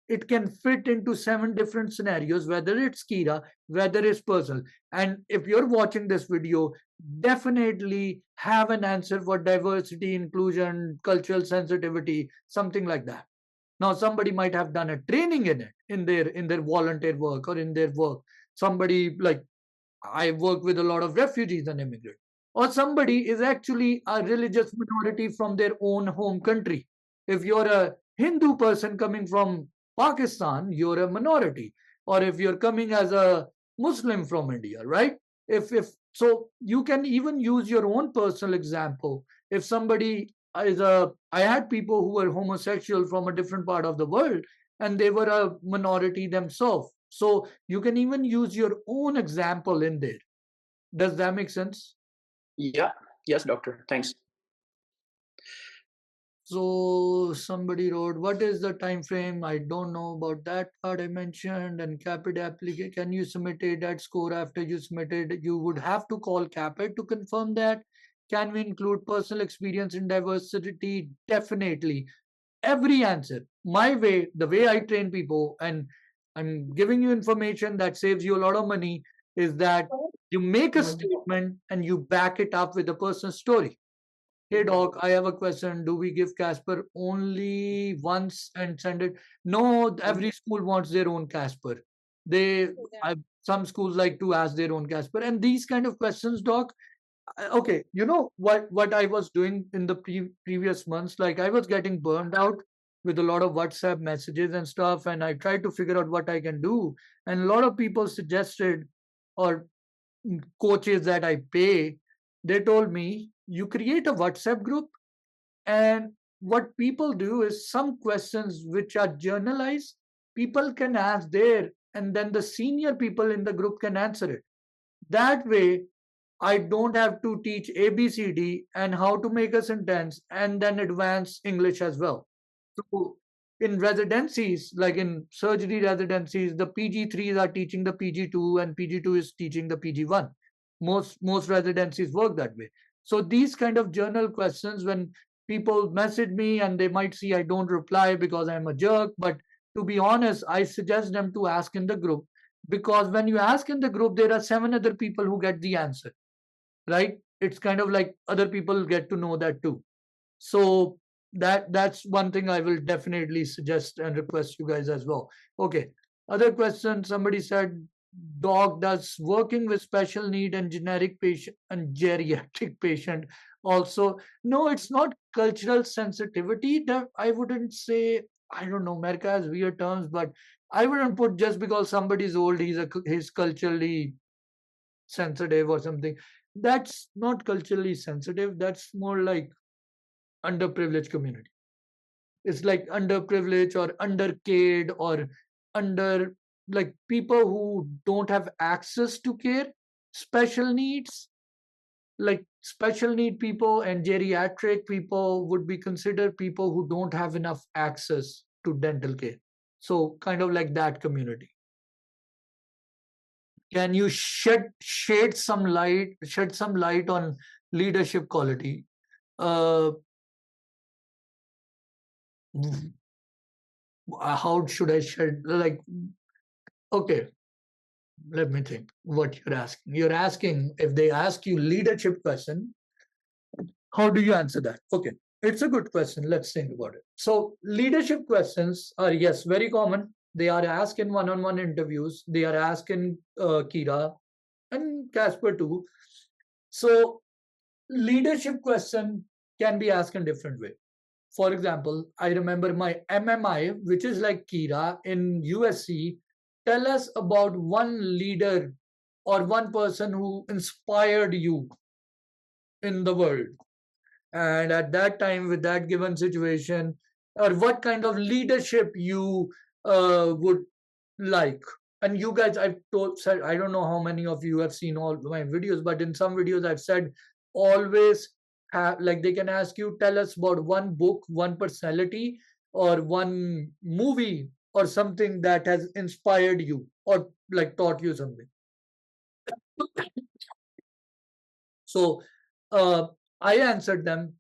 it can fit into seven different scenarios, whether it's Kira, whether it's personal. And if you're watching this video, definitely have an answer for diversity, inclusion, cultural sensitivity, something like that. Now, somebody might have done a training in it in their volunteer work or in their work. Somebody like I work with a lot of refugees and immigrants. Or somebody is actually a religious minority from their own home country. If you're a Hindu person coming from Pakistan, you're a minority. Or if you're coming as a Muslim from India, right? If so, you can even use your own personal example. If somebody I had people who were homosexual from a different part of the world, and they were a minority themselves. So you can even use your own example in there. Does that make sense? Yeah, yes, doctor. Thanks. So somebody wrote, what is the time frame? I don't know about that part I mentioned. And Caapid application, can you submit a that score after you submitted? You would have to call Caapid to confirm that. Can we include personal experience in diversity? Definitely. Every answer. My way, the way I train people, and I'm giving you information that saves you a lot of money, is that you make a statement and you back it up with a personal story. Hey doc, I have a question. Do we give Casper only once and send it? No, every school wants their own Casper. They, some schools like to ask their own Casper, and these kind of questions, doc. Okay, you know what I was doing in the previous months, like I was getting burned out with a lot of WhatsApp messages and stuff, and I tried to figure out what I can do. And a lot of people suggested, or coaches that I pay, they told me you create a WhatsApp group, and what people do is some questions which are journalized, people can ask there, and then the senior people in the group can answer it. That way, I don't have to teach ABCD and how to make a sentence and then advanced English as well. So in residencies, like in surgery residencies, the PG3s are teaching the PG2 and PG2 is teaching the PG1. Most residencies work that way. So these kind of journal questions, when people message me and they might see I don't reply because I'm a jerk, but to be honest, I suggest them to ask in the group, because when you ask in the group, there are 7 other people who get the answer, right? It's kind of like other people get to know that too. So that's one thing I will definitely suggest and request you guys as well. Okay. Other question, somebody said, dog, does working with special need and generic patient and geriatric patient also? No, it's not cultural sensitivity. That I wouldn't say. I don't know. America has weird terms, but I wouldn't put just because somebody's old, he's culturally sensitive or something. That's not culturally sensitive. That's more like underprivileged community. It's like underprivileged or undercared or under, like, people who don't have access to care, special needs, like special need people and geriatric people would be considered people who don't have enough access to dental care. So kind of like that community. Can you shed some light on leadership quality? How should I shed, like, okay, let me think what you're asking. You're asking, if they ask you leadership question, how do you answer that? Okay, it's a good question. Let's think about it. So leadership questions are, yes, very common. They are asked in one-on-one interviews. They are asked in Kira and Casper too. So leadership question can be asked in different way. For example, I remember my MMI, which is like Kira in USC. Tell us about one leader or one person who inspired you in the world. And at that time, with that given situation, or what kind of leadership you would like. And you guys, said, I don't know how many of you have seen all my videos, but in some videos I've said, always have, like, they can ask you, tell us about one book, one personality, or one movie or something that has inspired you or like taught you something. So I answered them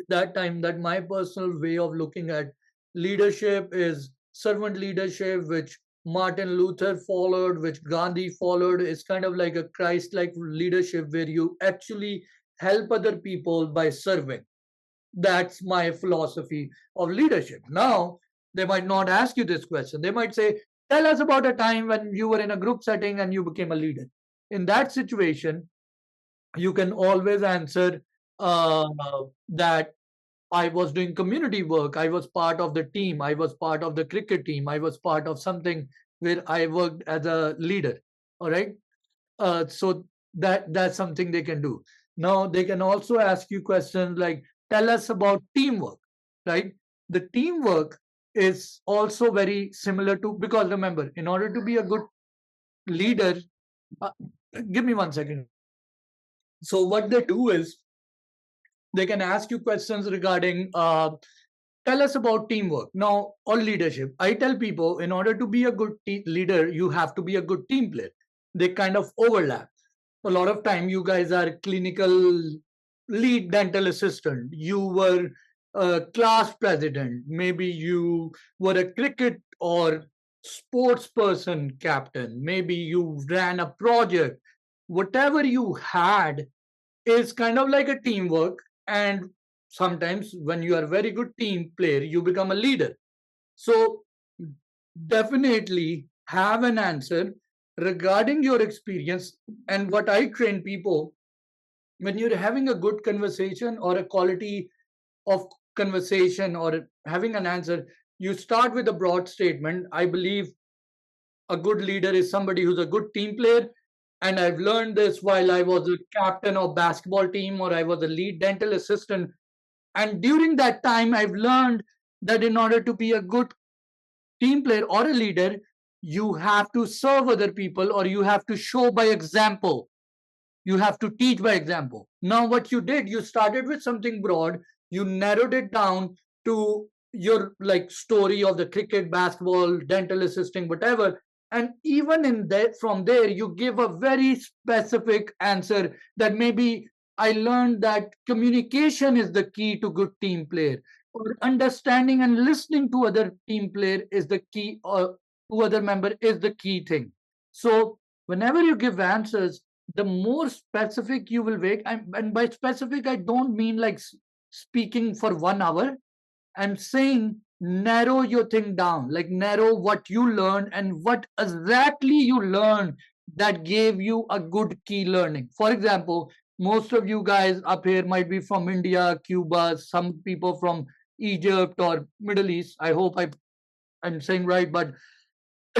that time that my personal way of looking at leadership is servant leadership, which Martin Luther followed, which Gandhi followed. Is kind of like a Christ-like leadership where you actually help other people by serving. That's my philosophy of leadership. Now, they might not ask you this question. They might say, tell us about a time when you were in a group setting and you became a leader. In that situation, you can always answer that I was doing community work. I was part of the team. I was part of the cricket team. I was part of something where I worked as a leader. All right. So that's something they can do. Now they can also ask you questions like, tell us about teamwork, right? The teamwork is also very similar to, because remember, in order to be a good leader, uh, give me 1 second. So what they do is they can ask you questions regarding tell us about teamwork now or leadership. I tell people, in order to be a good leader, you have to be a good team player. They kind of overlap. A lot of time you guys are clinical lead dental assistant, you were a class president, maybe you were a cricket or sports person captain, maybe you ran a project. Whatever you had is kind of like a teamwork. And sometimes when you are a very good team player, you become a leader. So definitely have an answer regarding your experience. And what I train people, when you're having a good conversation or a quality of conversation or having an answer, you start with a broad statement. I believe a good leader is somebody who's a good team player, and I've learned this while I was a captain of basketball team or I was a lead dental assistant. And during that time, I've learned that in order to be a good team player or a leader, you have to serve other people or you have to show by example. You have to teach by example. Now, what you did, you started with something broad, you narrowed it down to your like story of the cricket, basketball, dental assisting, whatever. And even in that, from there, you give a very specific answer that maybe I learned that communication is the key to good team player, or understanding and listening to other team player is the key, or to other member is the key thing. So whenever you give answers, the more specific you will make, and by specific I don't mean like speaking for 1 hour. I'm saying narrow your thing down, like narrow what you learned and what exactly you learned that gave you a good key learning. For example, most of you guys up here might be from India, Cuba, some people from Egypt or Middle East. I hope I'm saying right, but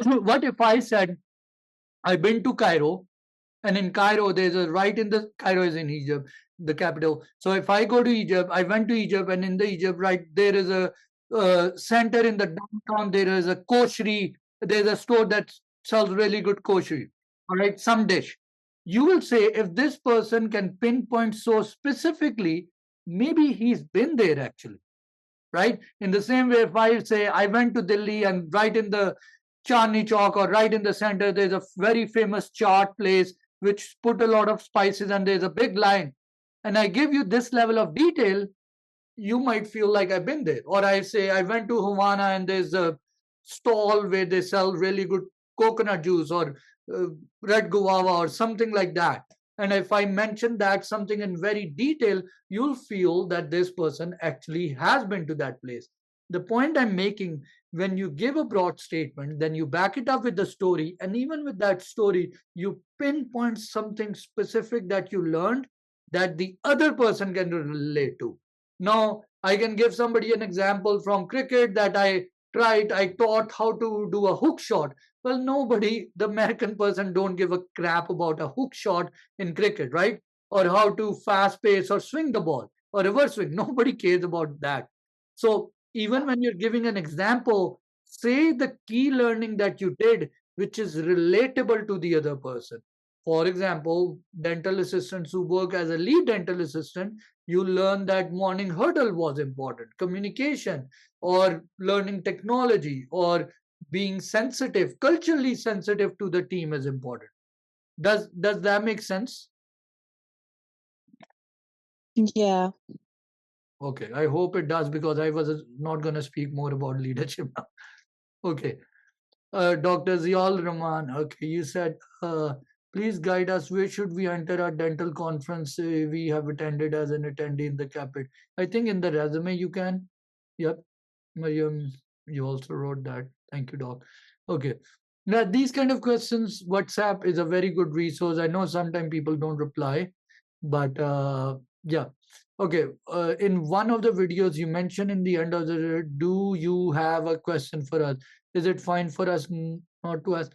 what if I said I've been to Cairo, and in Cairo, there's a right in the Cairo is in Egypt, the capital. So if I go to Egypt, I went to Egypt, and in the Egypt, right there is a center in the downtown. There is a koshery. There's a store that sells really good koshery. All right, some dish. You will say if this person can pinpoint so specifically, maybe he's been there actually, right? In the same way, if I say I went to Delhi and right in the Chandni Chowk or right in the center, there's a very famous chaat place which put a lot of spices and there's a big line, and I give you this level of detail, you might feel like I've been there. Or I say I went to Havana and there's a stall where they sell really good coconut juice or red guava or something like that. And if I mention that something in very detail, you'll feel that this person actually has been to that place. The point I'm making, when you give a broad statement, then you back it up with the story, and even with that story, you pinpoint something specific that you learned that the other person can relate to. Now, I can give somebody an example from cricket that I taught how to do a hook shot. Well, nobody, the American person, don't give a crap about a hook shot in cricket, right? Or how to fast pace or swing the ball or reverse swing. Nobody cares about that. So even when you're giving an example, say the key learning that you did, which is relatable to the other person. For example, dental assistants who work as a lead dental assistant, you learn that morning hurdle was important, communication, or learning technology, or being sensitive, culturally sensitive to the team is important. Does that make sense? Yeah. Okay, I hope it does, because I was not going to speak more about leadership now. Okay. Dr. Ziaul Rahman, okay, you said, please guide us. Where should we enter our dental conference we have attended as an attendee in the Caapid? I think in the resume you can. Yep. Mariam, you also wrote that. Thank you, Doc. Okay. Now, these kind of questions, WhatsApp is a very good resource. I know sometimes people don't reply, but yeah. Okay. In one of the videos, you mentioned in the end of the, do you have a question for us? Is it fine for us not to ask?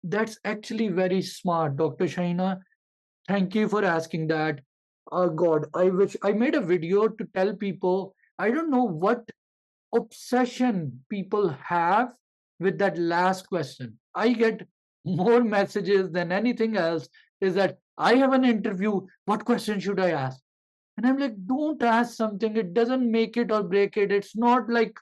That's actually very smart, Dr. Shaina. Thank you for asking that. Oh God, I wish I made a video to tell people. I don't know what obsession people have with that last question. I get more messages than anything else. Is that I have an interview. What question should I ask? And I'm like, don't ask something. It doesn't make it or break it. It's not like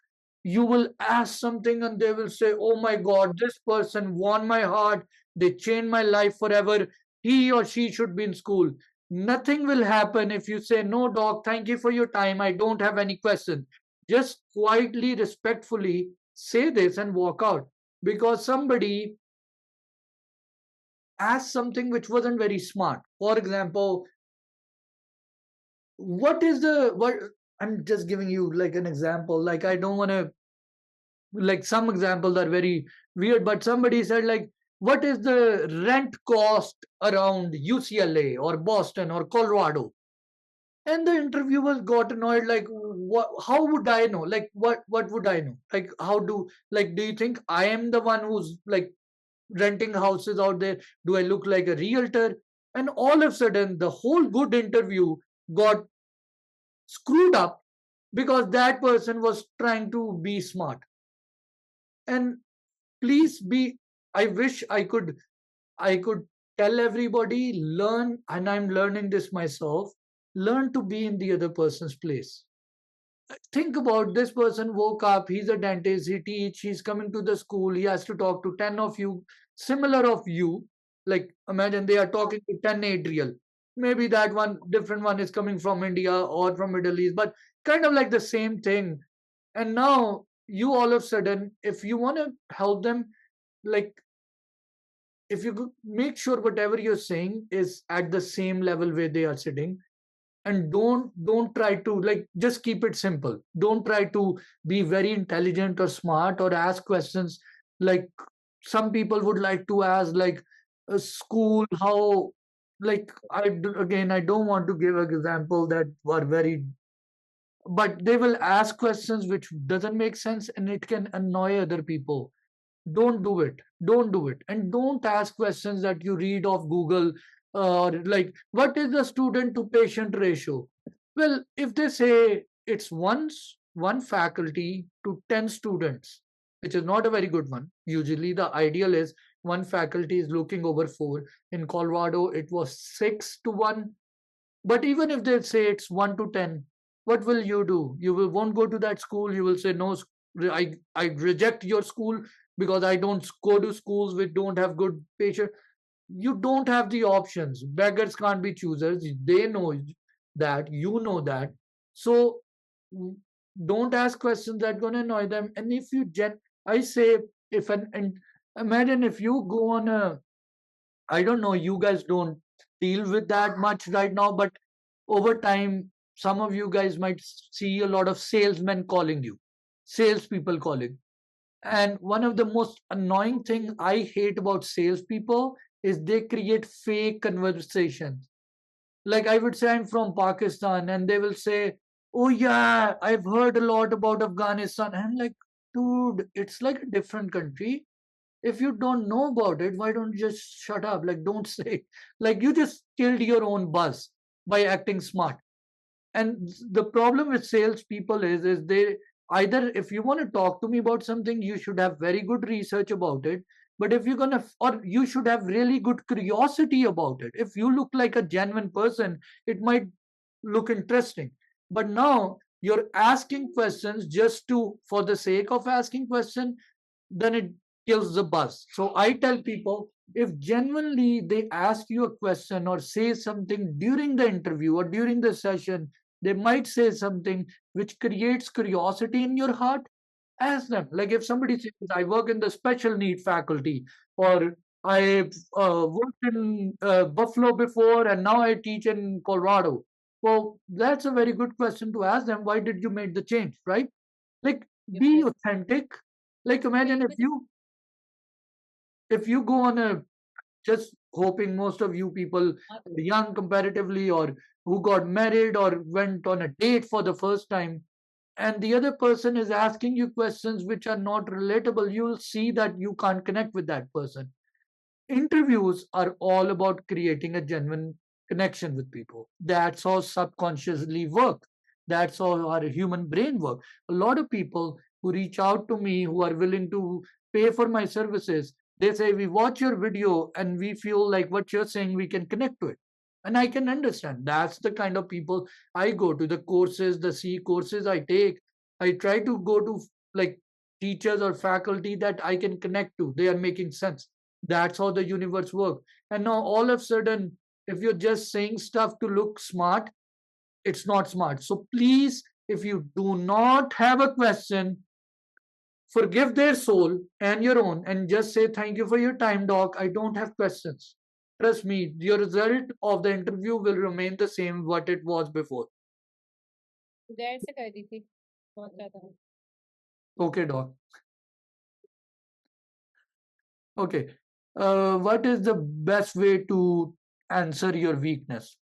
you will ask something and they will say, oh my God, this person won my heart. They changed my life forever. He or she should be in school. Nothing will happen if you say, no, doc, thank you for your time. I don't have any questions. Just quietly, respectfully say this and walk out, because somebody asked something which wasn't very smart. For example, what I'm just giving you like an example, like I don't want to, like some examples are very weird, but somebody said like, what is the rent cost around UCLA or Boston or Colorado? And the interviewers got annoyed, like, what, how would I know, like what would I know, like how do, like, do you think I am the one who's like renting houses out there? Do I look like a realtor? And all of a sudden the whole good interview got screwed up because that person was trying to be smart. And please be, I wish I could tell everybody, learn, and I'm learning this myself, learn to be in the other person's place. Think about, this person woke up, he's a dentist, he teach, he's coming to the school, he has to talk to 10 of you similar of you. Like imagine they are talking to 10 Adriel. Maybe that one different one is coming from India or from Middle East, but kind of like the same thing. And now you all of a sudden, if you want to help them, like if you make sure whatever you're saying is at the same level where they are sitting, and don't try to, like, just keep it simple. Don't try to be very intelligent or smart or ask questions like some people would like to ask, like a school how, like again, I don't want to give an example that were very, but they will ask questions which doesn't make sense and it can annoy other people. Don't do it. Don't do it. And don't ask questions that you read off Google, or like, what is the student to patient ratio? Well, if they say it's one faculty to 10 students, which is not a very good one. Usually the ideal is one faculty is looking over four. In Colorado, it was 6 to 1. But even if they say it's 1 to 10, what will you do? You will won't go to that school. You will say no. I reject your school because I don't go to schools which don't have good patient. You don't have the options. Beggars can't be choosers. They know that. You know that. So don't ask questions that gonna annoy them. And if you I say, if and imagine if you go on a, I don't know, you guys don't deal with that much right now, but over time, some of you guys might see a lot of salesmen calling you, salespeople calling. And one of the most annoying thing I hate about salespeople is they create fake conversations. Like I would say I'm from Pakistan, and they will say, "Oh yeah, I've heard a lot about Afghanistan." And I'm like, dude, it's like a different country. If you don't know about it, why don't you just shut up? Like, don't say, like, you just killed your own buzz by acting smart. And the problem with salespeople is they either, if you want to talk to me about something, you should have very good research about it. But if you're gonna, or you should have really good curiosity about it. If you look like a genuine person, it might look interesting. But now you're asking questions just to, for the sake of asking question, then it kills the buzz. So I tell people, if genuinely they ask you a question or say something during the interview or during the session, they might say something which creates curiosity in your heart. Ask them. Like if somebody says, I work in the special need faculty, or I worked in Buffalo before and now I teach in Colorado. Well, that's a very good question to ask them. Why did you make the change, right? Like, be authentic. Like imagine if you go on a, just hoping most of you people are young comparatively, or who got married or went on a date for the first time, and the other person is asking you questions which are not relatable, you'll see that you can't connect with that person. Interviews are all about creating a genuine connection with people. That's how subconsciously work. That's how our human brain work. A lot of people who reach out to me, who are willing to pay for my services, they say, we watch your video and we feel like what you're saying, we can connect to it. And I can understand. That's the kind of people I go to. The courses, the C courses I take, I try to go to, like, teachers or faculty that I can connect to. They are making sense. That's how the universe works. And now all of a sudden, if you're just saying stuff to look smart, it's not smart. So please, if you do not have a question, forgive their soul and your own and just say, thank you for your time, doc. I don't have questions. Trust me, your result of the interview will remain the same what it was before. Okay, doc. Okay. What is the best way to answer your weakness?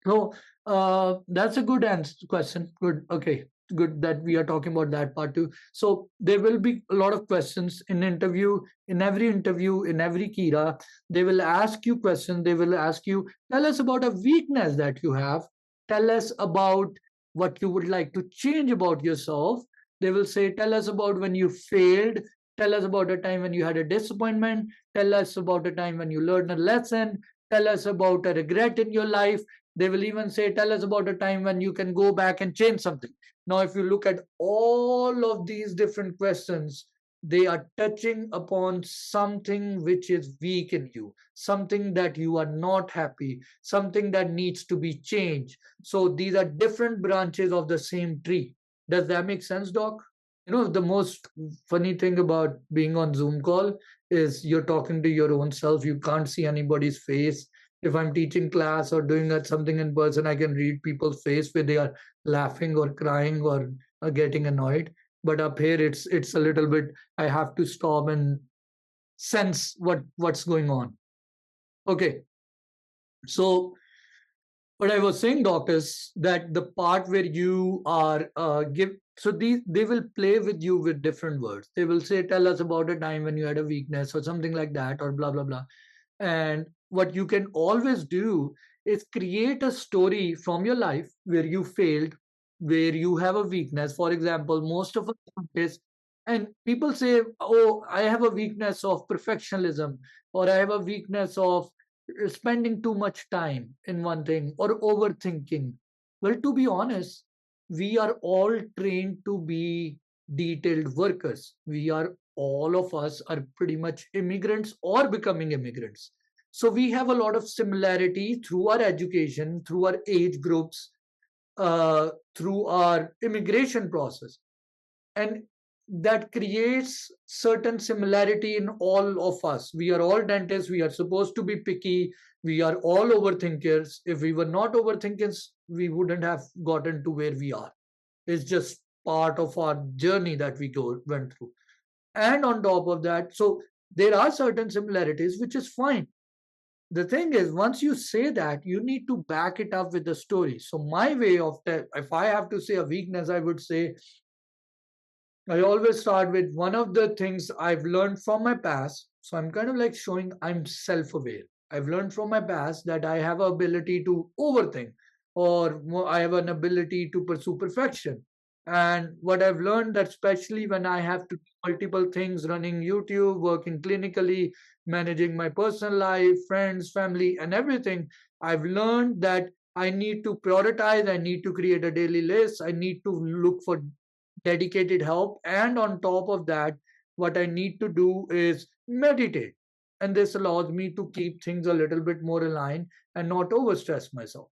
So that's a good question. Good. Okay. Good that we are talking about that part too. So there will be a lot of questions in interview, in every interview, in every Kira. They will ask you questions. They will ask you, tell us about a weakness that you have. Tell us about what you would like to change about yourself. They will say, tell us about when you failed. Tell us about a time when you had a disappointment. Tell us about a time when you learned a lesson. Tell us about a regret in your life. They will even say, tell us about a time when you can go back and change something. Now, if you look at all of these different questions, they are touching upon something which is weak in you, something that you are not happy, something that needs to be changed. So these are different branches of the same tree. Does that make sense, Doc? The most funny thing about being on Zoom call is you're talking to your own self. You can't see anybody's face. If I'm teaching class or doing something in person, I can read people's face where they are laughing or crying or getting annoyed. But up here, it's a little bit. I have to stop and sense what's going on. Okay, so what I was saying, Doc, is that the part where you are give so these they will play with you with different words. They will say, "Tell us about a time when you had a weakness," or something like that, or blah blah blah. And what you can always do is create a story from your life where you failed, where you have a weakness. For example, most of us is, and people say, "Oh, I have a weakness of perfectionism," or "I have a weakness of spending too much time in one thing," or overthinking. Well, to be honest, we are all trained to be detailed workers. We are all of us are pretty much immigrants or becoming immigrants. So we have a lot of similarity through our education, through our age groups, through our immigration process. And that creates certain similarity in all of us. We are all dentists. We are supposed to be picky. We are all overthinkers. If we were not overthinkers, we wouldn't have gotten to where we are. It's just part of our journey that we went through. And on top of that, so there are certain similarities, which is fine. The thing is, once you say that, you need to back it up with the story. So my way of if I have to say a weakness, I would say I always start with one of the things I've learned from my past. So I'm kind of like showing I'm self-aware. I've learned from my past that I have an ability to overthink, or I have an ability to pursue perfection. And what I've learned that especially when I have to do multiple things, running YouTube, working clinically, managing my personal life, friends, family, and everything, I've learned that I need to prioritize, I need to create a daily list, I need to look for dedicated help. And on top of that, what I need to do is meditate. And this allows me to keep things a little bit more aligned and not overstress myself.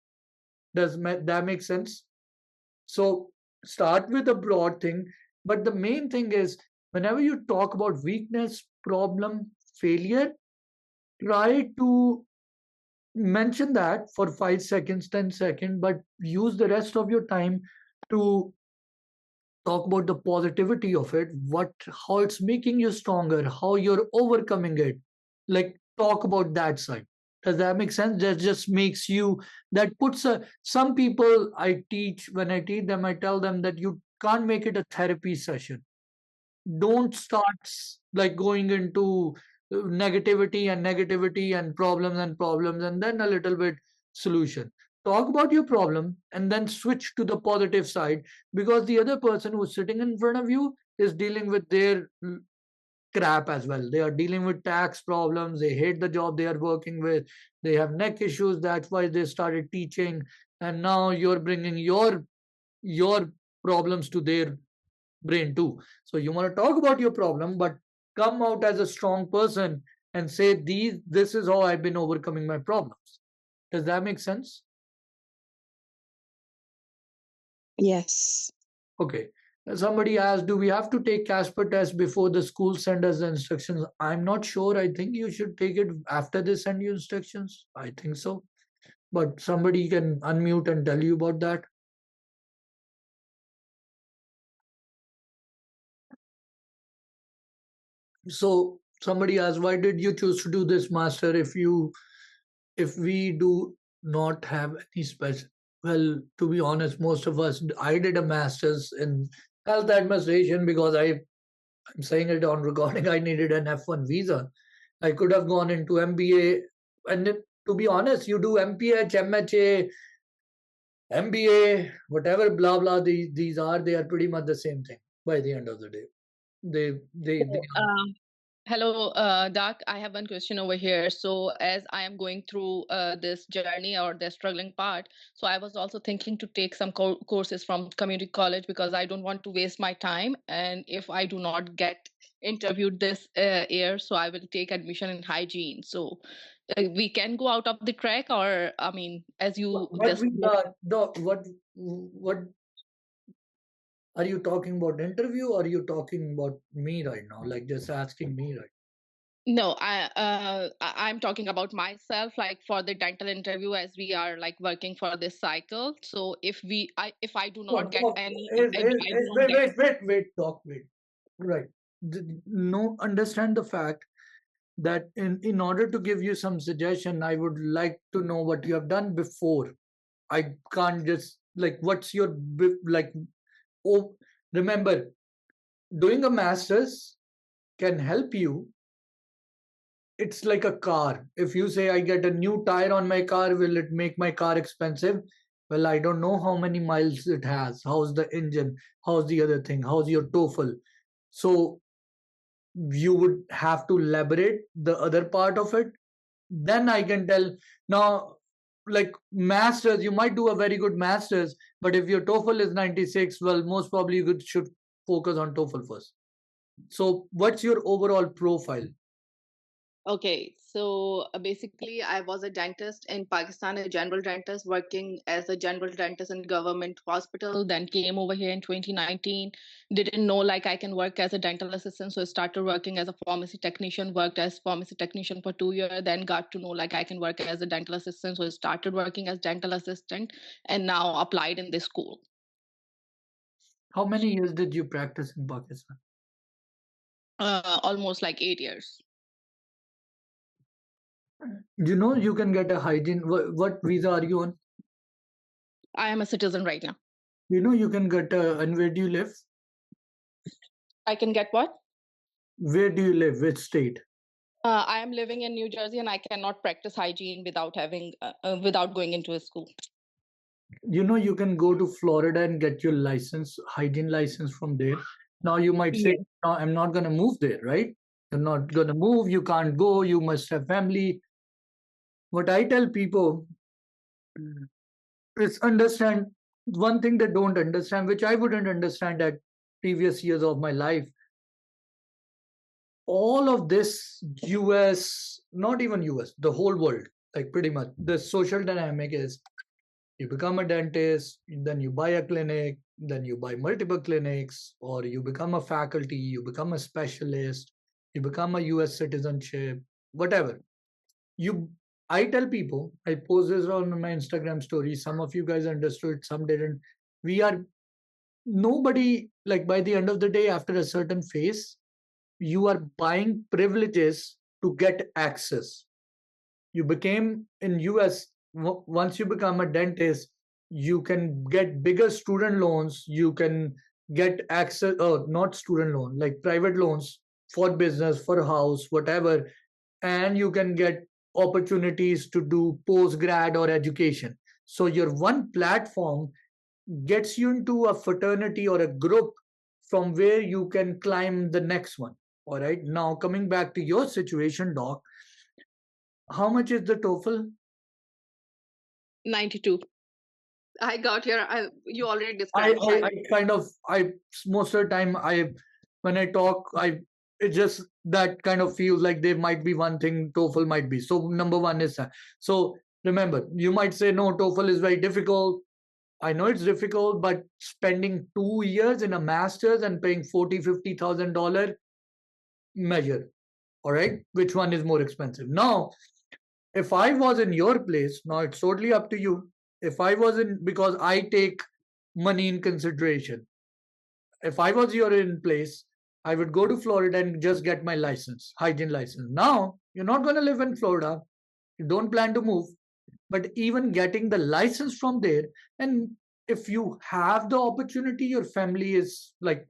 Does that make sense? So start with a broad thing. But the main thing is, whenever you talk about weakness, problem, failure, try to mention that for 5 seconds, 10 seconds, but use the rest of your time to talk about the positivity of it, how it's making you stronger, how you're overcoming it. Like, talk about that side. Does that make sense? That just makes you, that puts some people when I teach them, I tell them that you can't make it a therapy session. Don't start like going into negativity and problems and then a little bit solution. Talk about your problem and then switch to the positive side, because the other person who's sitting in front of you is dealing with their crap as well. They are dealing with tax problems, they hate the job they are working with, they have neck issues, that's why they started teaching. And now you're bringing your problems to their brain too. So you want to talk about your problem, but come out as a strong person and say, this is how I've been overcoming my problems. Does that make sense? Yes. Okay. Somebody asked, do we have to take Casper test before the school send us the instructions? I'm not sure. I think you should take it after they send you instructions. I think so. But somebody can unmute and tell you about that. So somebody asked, why did you choose to do this, master, if we do not have any special? Well, to be honest, most of us, I did a master's in health administration because I'm saying it on recording, I needed an F1 visa. I could have gone into MBA. And to be honest, you do MPH, MHA, MBA, whatever, blah, blah, they are pretty much the same thing by the end of the day. They Hello, Doc. I have one question over here. So, as I am going through this journey or the struggling part, so I was also thinking to take some courses from community college because I don't want to waste my time. And if I do not get interviewed this year, so I will take admission in hygiene. So, we can go out of the track, or I mean, as you just. Doc, what are you talking about? Interview, or are you talking about me right now? Like just asking me right? No, I'm talking about myself, like for the dental interview, as we are like working for this cycle. So if I do not get any, I do not get. Wait, Doc, wait. Right. No, understand the fact that in order to give you some suggestion, I would like to know what you have done before. I can't just like what's your like. Oh, remember, doing a master's can help you. It's like a car. If you say I get a new tire on my car, will it make my car expensive? Well, I don't know how many miles it has. How's the engine? How's the other thing? How's your TOEFL? So you would have to elaborate the other part of it. Then I can tell. Now, like masters, you might do a very good masters, but if your TOEFL is 96, well, most probably you should focus on TOEFL first. So what's your overall profile? Okay, so basically, I was a dentist in Pakistan, a general dentist working as a general dentist in government hospital. Then came over here in 2019. Didn't know like I can work as a dental assistant, so I started working as a pharmacy technician. Worked as pharmacy technician for 2 years. Then got to know like I can work as a dental assistant, so I started working as dental assistant, and now applied in this school. How many years did you practice in Pakistan? Almost like 8 years. You know, you can get a hygiene. What visa are you on? I am a citizen right now. You know, you can get a. And where do you live? I can get what? Where do you live? Which state? I am living in New Jersey, and I cannot practice hygiene without having without going into a school. You know, you can go to Florida and get your license, hygiene license from there. Now you might say, Yes. no, I'm not going to move there, right? You're not going to move. You can't go. You must have family. What I tell people is understand one thing they don't understand, which I wouldn't understand at previous years of my life. All of this US, not even US, the whole world, like pretty much the social dynamic is you become a dentist, then you buy a clinic, then you buy multiple clinics, or you become a faculty, you become a specialist, you become a US citizenship, whatever. I tell people, I post this on my Instagram story. Some of you guys understood, some didn't. We are nobody, like by the end of the day, after a certain phase, you are buying privileges to get access. You became in US, once you become a dentist, you can get bigger student loans, you can get access, not student loan, like private loans for business, for house, whatever, and you can get opportunities to do post grad or education. So your one platform gets you into a fraternity or a group from where you can climb the next one. All right. Now, coming back to your situation, Doc, how much is the TOEFL? 92. I got here. You already described. I most of the time, when I talk, it just that kind of feels like there might be one thing TOEFL might be. So number one is that. So remember, you might say no, TOEFL is very difficult. I know it's difficult, but spending 2 years in a master's and paying $40,000-$50,000 measure. All right, which one is more expensive? Now, if I was in your place, now it's totally up to you. If I was in, because I take money in consideration. If I was your in place, I would go to Florida and just get my license, hygiene license. Now, you're not going to live in Florida. You don't plan to move. But even getting the license from there, and if you have the opportunity, your family is like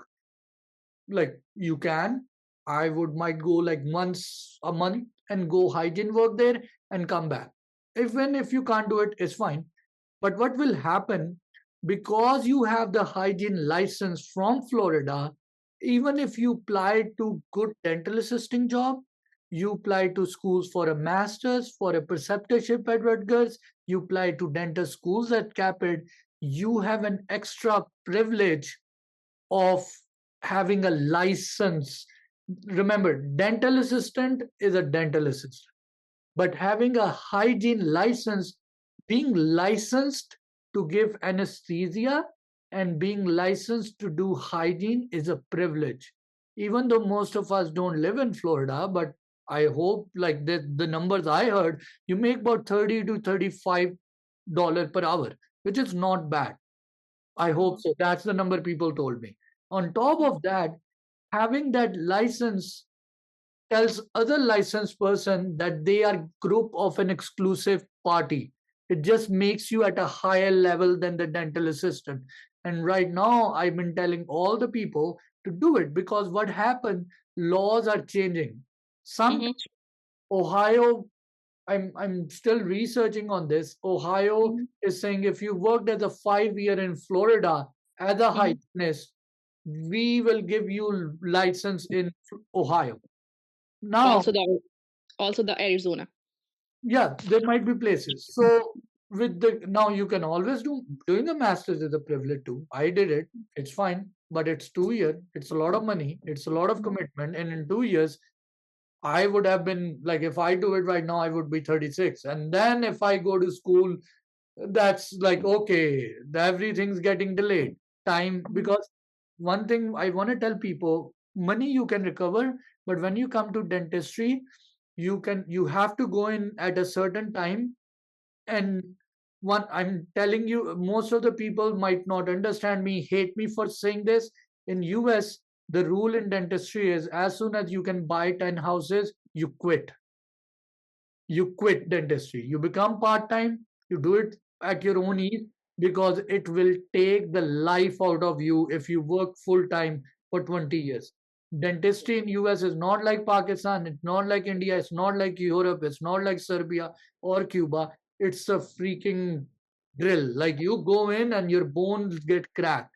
you can, I would might go like once a month and go hygiene work there and come back. Even if you can't do it, it's fine. But what will happen, because you have the hygiene license from Florida, even if you apply to good dental assisting job, you apply to schools for a master's, for a preceptorship at Rutgers, you apply to dental schools at Caapid, you have an extra privilege of having a license. Remember, dental assistant is a dental assistant, but having a hygiene license, being licensed to give anesthesia and being licensed to do hygiene is a privilege. Even though most of us don't live in Florida, but I hope, like the numbers I heard, you make about $30 to $35 per hour, which is not bad. I hope so. That's the number people told me. On top of that, having that license tells other licensed person that they are group of an exclusive party. It just makes you at a higher level than the dental assistant. And right now, I've been telling all the people to do it because what happened, laws are changing. Some Ohio, I'm still researching on this. Ohio is saying if you worked as a 5 year in Florida as a hygienist, we will give you license in Ohio. Now, also the Arizona. yeah, there might be places. So with the now you can always doing a master's is a privilege too. I did it. It's fine, but it's 2 year. It's a lot of money. It's a lot of commitment. And in 2 years, I would have been like, if I do it right now, I would be 36. And then if I go to school, that's like, okay, everything's getting delayed. Time, because one thing I want to tell people, money you can recover, but when you come to dentistry, you have to go in at a certain time. And one, I'm telling you, most of the people might not understand me, hate me for saying this. In US, the rule in dentistry is as soon as you can buy 10 houses, you quit. You quit dentistry. You become part-time, you do it at your own ease, because it will take the life out of you if you work full-time for 20 years. Dentistry in US is not like Pakistan, it's not like India, it's not like Europe, it's not like Serbia or Cuba. It's a freaking drill. Like you go in and your bones get cracked.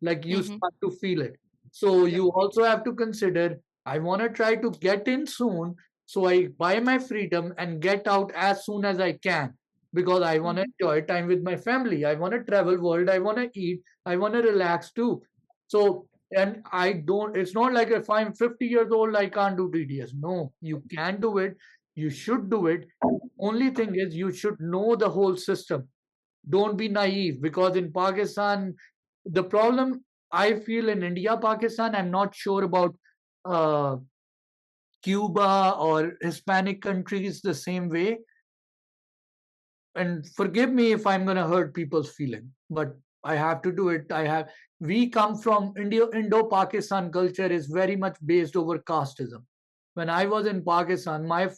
Like you start to feel it. So you also have to consider, I want to try to get in soon, so I buy my freedom and get out as soon as I can, because I want to enjoy time with my family. I want to travel world. I want to eat. I want to relax too. So, and I don't, it's not like if I'm 50 years old, I can't do DDS. No, you can do it. You should do it. Only thing is you should know the whole system. Don't be naive, because in Pakistan, the problem I feel in India, Pakistan, I'm not sure about uh, Cuba or Hispanic countries the same way. And forgive me if I'm going to hurt people's feeling, but I have to do it. We come from Indo-Pakistan culture is very much based over casteism. When I was in Pakistan, my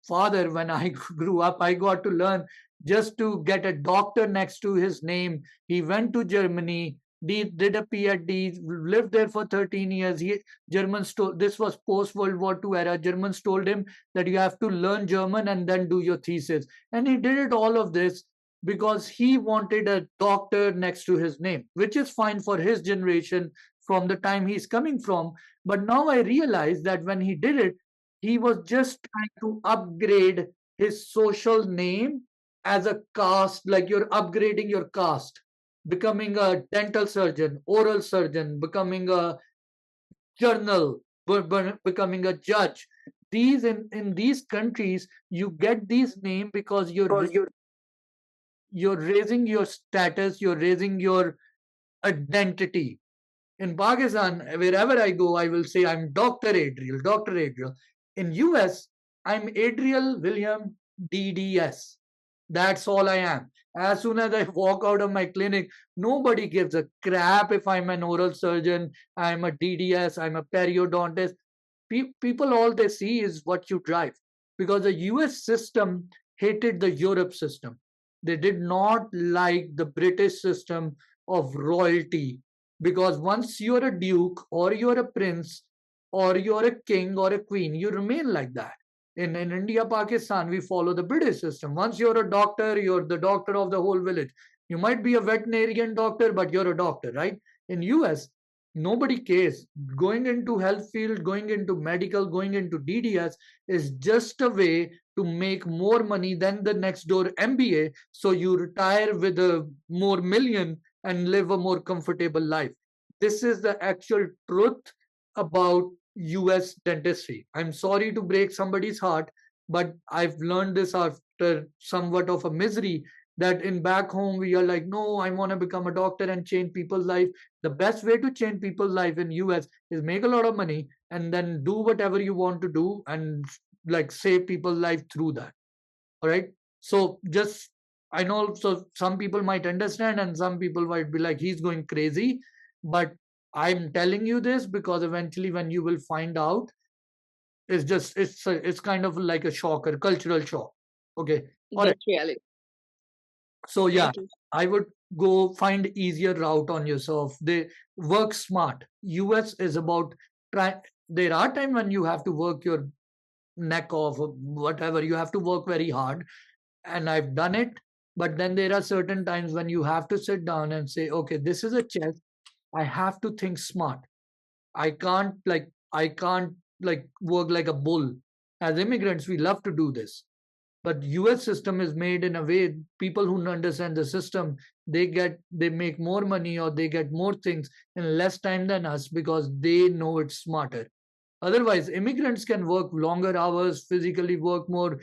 father, when I grew up, I got to learn just to get a doctor next to his name. He went to Germany, did a PhD, lived there for 13 years. Germans told, this was post World War II era. Germans told him that you have to learn German and then do your thesis. And he did it all of this because he wanted a doctor next to his name, which is fine for his generation from the time he's coming from. But now I realize that when he did it, he was just trying to upgrade his social name as a caste, like you're upgrading your caste, becoming a dental surgeon, oral surgeon, becoming a journal, becoming a judge. These in these countries, you get these names because you're raising your status, you're raising your identity. In Pakistan, wherever I go, I will say I'm Dr.Adriel, Dr.Adriel. In US, I'm Adriel William DDS. That's all I am. As soon as I walk out of my clinic, nobody gives a crap if I'm an oral surgeon, I'm a DDS, I'm a periodontist. People, all they see is what you drive. Because the US system hated the Europe system. They did not like the British system of royalty. Because once you're a duke or you're a prince or you're a king or a queen, you remain like that. In India, Pakistan, we follow the British system. Once you're a doctor, you're the doctor of the whole village. You might be a veterinarian doctor, but you're a doctor, right? In US, Nobody cares. Going into health field, going into medical, going into DDS is just a way to make more money than the next door MBA. So you retire with a more million and live a more comfortable life. This is the actual truth about US dentistry. I'm sorry to break somebody's heart, but I've learned this after somewhat of a misery, that in back home we are like, no, I want to become a doctor and change people's life. The best way to change people's life in US is make a lot of money and then do whatever you want to do and like save people's life through that. All right. So just, I know, so some people might understand and some people might be like, he's going crazy. But I'm telling you this because eventually when you will find out, it's just, it's kind of like a shock, a cultural shock. Okay. All right. That's reality. So yeah, Thank you. I would go find easier route on yourself. They work smart. US is about try. There are times when you have to work your neck off or whatever. You have to work very hard, and I've done it. But then there are certain times when you have to sit down and say, okay, this is a chess. I have to think smart. I can't work like a bull. As immigrants, we love to do this, but US system is made in a way people who understand the system, they make more money or they get more things in less time than us because they know it's smarter. Otherwise immigrants can work longer hours, physically work more,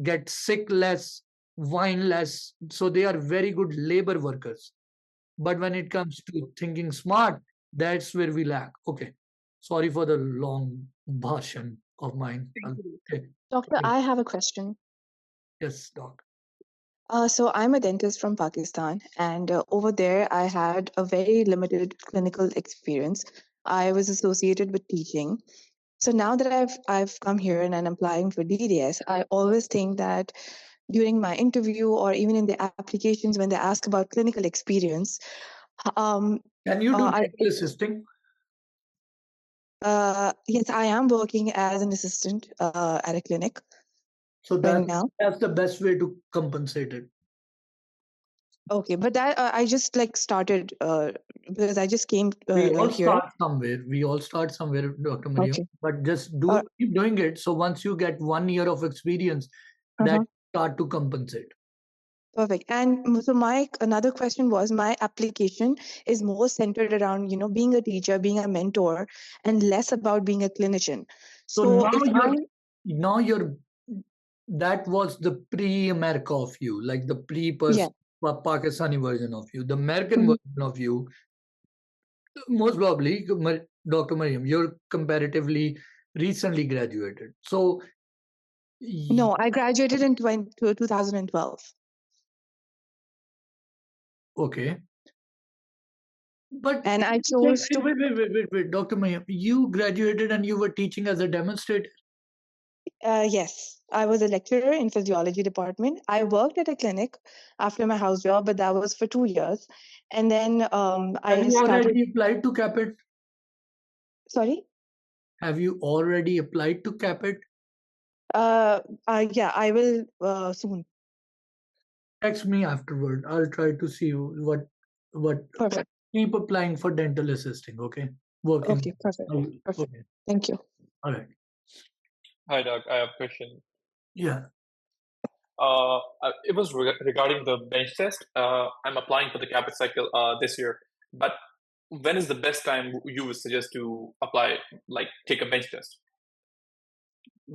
get sick less, whine less, so they are very good labor workers. But when it comes to thinking smart, that's where we lack. Okay, sorry for the long bhashan of mine. Okay. Doctor, I have a question. Yes, doc. So I'm a dentist from Pakistan, and over there I had a very limited clinical experience. I was associated with teaching. So now that I've come here and I'm applying for DDS, I always think that during my interview or even in the applications when they ask about clinical experience, Can you do I, dental assisting? yes, I am working as an assistant at a clinic So right now. that's the best way to compensate it. Okay, but that I just like started because I just came We all here. start somewhere. We all start somewhere, Dr. Mariam. Okay. But just Uh, keep doing it. So once you get 1 year of experience, that uh-huh. start to compensate. Perfect. And so my another question was, my application is more centered around, being a teacher, being a mentor, and less about being a clinician. So So if now you're that was the pre-America of you, like the yeah. Pakistani version of you, the American Mhm. version of you. Most probably, Dr. Mariam, you're comparatively recently graduated. So No, I graduated in 2012. okay. But And I chose to, wait, Dr. Mayam, you graduated and you were teaching as a demonstrator. yes, I was a lecturer in physiology department. I worked at a clinic after my house job, but that was for 2 years. And then Have I you started, already applied to Caapid? sorry? Have you already applied to Caapid? Yeah, I will soon. Text me afterward. I'll try to see what. Perfect. Keep applying for dental assisting. Okay, working. Okay, perfect. Perfect. Okay, Thank you. all right. Hi, Doc. I have a question. Yeah. It was regarding the bench test. I'm applying for the Caapid cycle this year, but when is the best time you would suggest to apply, like take a bench test?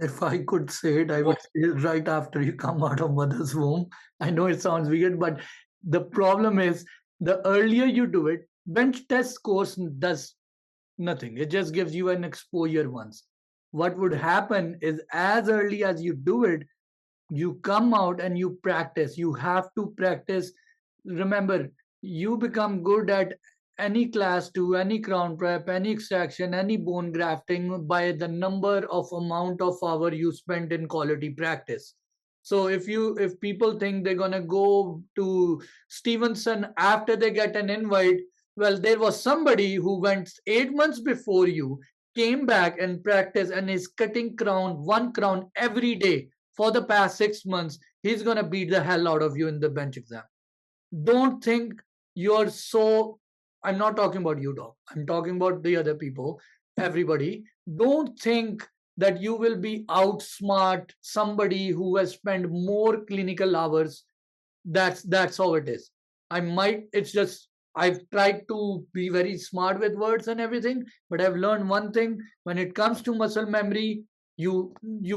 If I could say it, I would say it right after you come out of mother's womb. I know it sounds weird, but the problem is the earlier you do it, bench test course does nothing. It just gives you an exposure once. What would happen is as early as you do it, you come out and you practice. You have to practice. Remember, you become good at any class to any crown prep, any extraction, any bone grafting by the number of amount of hour you spent in quality practice. So if people think they're gonna go to Stevenson after they get an invite, well, there was somebody who went 8 months before you, came back and practiced and is cutting one crown every day for the past 6 months. He's going to beat the hell out of you in the bench exam. Don't think you're so I'm not talking about you, doc. I'm talking about the other people, everybody. Don't think that you will be outsmart somebody who has spent more clinical hours. That's how it is. It's just I've tried to be very smart with words and everything, but I've learned one thing: when it comes to muscle memory, you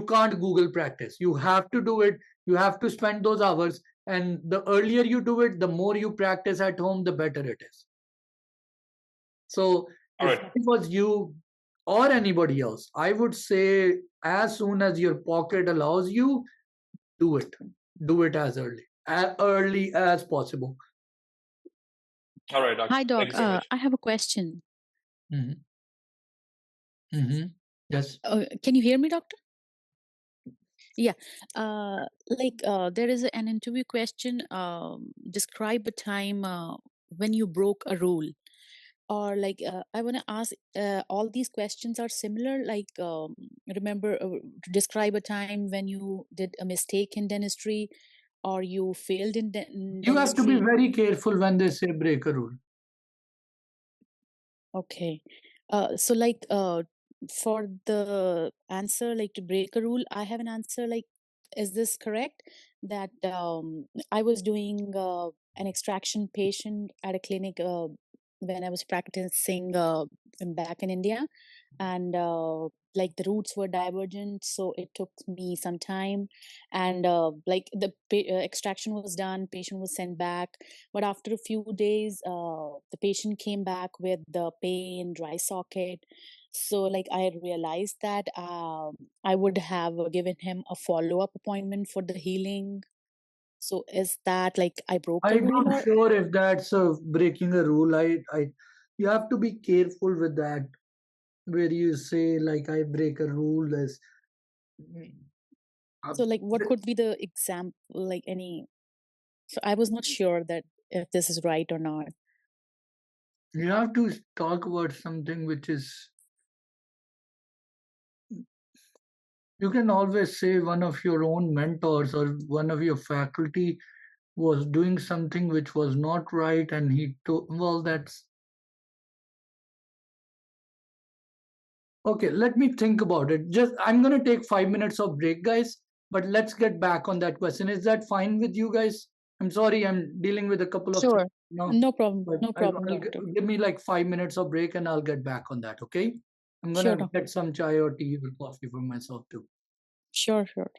can't Google practice. You have to do it. You have to spend those hours, and the earlier you do it, the more you practice at home, the better it is. So All if right. it was you or anybody else, I would say as soon as your pocket allows you, do it. Do it as early as possible. All right, doctor. Hi, Thank Doc. you so much. I have a question. Yes. Can you hear me, doctor? Yeah. There is an interview question. Describe a time when you broke a rule. Or I want to ask, all these questions are similar. Remember, describe a time when you did a mistake in dentistry, or you failed in You have to be dentistry. very careful when they say break a rule. Okay. For the answer, to break a rule, I have an answer. Is this correct? That I was doing an extraction patient at a clinic when I was practicing back in India, and the roots were divergent, so it took me some time, and extraction was done, patient was sent back, but after a few days the patient came back with the pain, dry socket. So I realized that I would have given him a follow-up appointment for the healing. So is that I broke a I'm rule, not or sure if that's breaking a rule. You have to be careful with that. Where you say I break a rule as so what could be the example, any? So I was not sure that if this is right or not. you have to talk about something which is. You can always say one of your own mentors or one of your faculty was doing something which was not right, and he told, well, that's okay. Let me think about it. I'm going to take 5 minutes of break, guys, but let's get back on that question. Is that fine with you guys? I'm sorry, I'm dealing with a couple of things Sure. now, No problem. but No problem, I'll doctor. give me 5 minutes of break and I'll get back on that. Okay. I'm going Sure, to doctor. get some chai or tea or coffee for myself too. Sure, sure.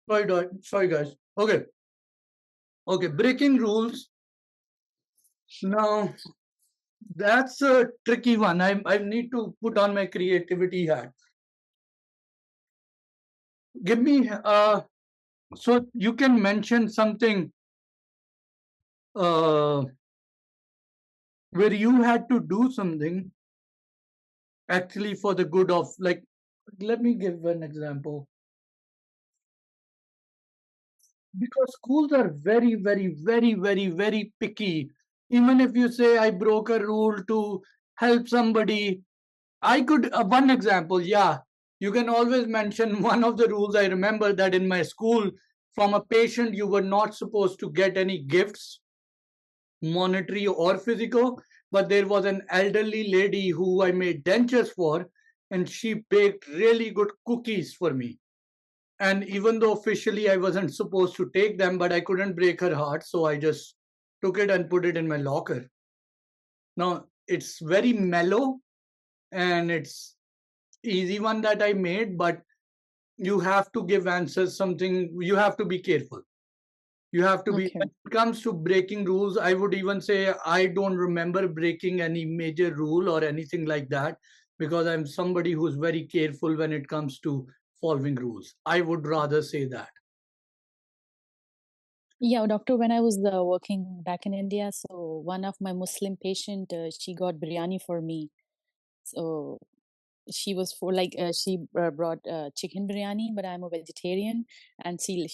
Sorry, guys. Okay, breaking rules. Now, that's a tricky one. I need to put on my creativity hat. Give me, so you can mention something where you had to do something actually for the good of, like, let me give an example. Because schools are very, very, very, very, very picky. Even if you say I broke a rule to help somebody, I could, one example, yeah, you can always mention one of the rules. I remember that in my school, from a patient, you were not supposed to get any gifts, monetary or physical. But there was an elderly lady who I made dentures for, and she baked really good cookies for me. And even though officially I wasn't supposed to take them, but I couldn't break her heart, so I just took it and put it in my locker. Now, it's very mellow and it's easy one that I made, but you have to give answers something, you have to be careful. You have to be, Okay. when it comes to breaking rules, I would even say I don't remember breaking any major rule or anything like that, because I'm somebody who's very careful when it comes to following rules. I would rather say that. Yeah, doctor, when I was working back in India, so one of my Muslim patient, she got biryani for me. So she was for like she brought chicken biryani, but I'm a vegetarian, and she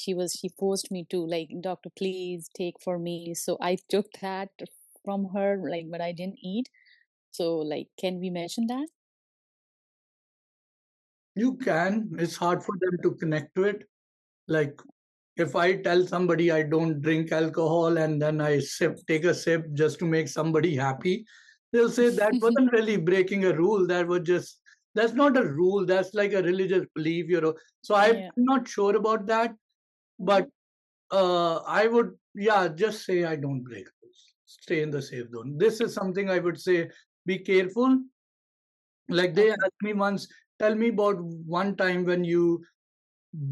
forced me to, like, doctor, please take for me. So I took that from her, like, but I didn't eat. So, like, can we mention that? You can. It's hard for them to connect to it. Like, if I tell somebody I don't drink alcohol and then I take a sip just to make somebody happy, they'll say that wasn't really breaking a rule. That's not a rule. That's like a religious belief, So I'm Yeah. not sure about that, but I would, yeah, just say I don't break rules. Stay in the safe zone. This is something I would say, be careful. Like they Okay. asked me once, tell me about one time when you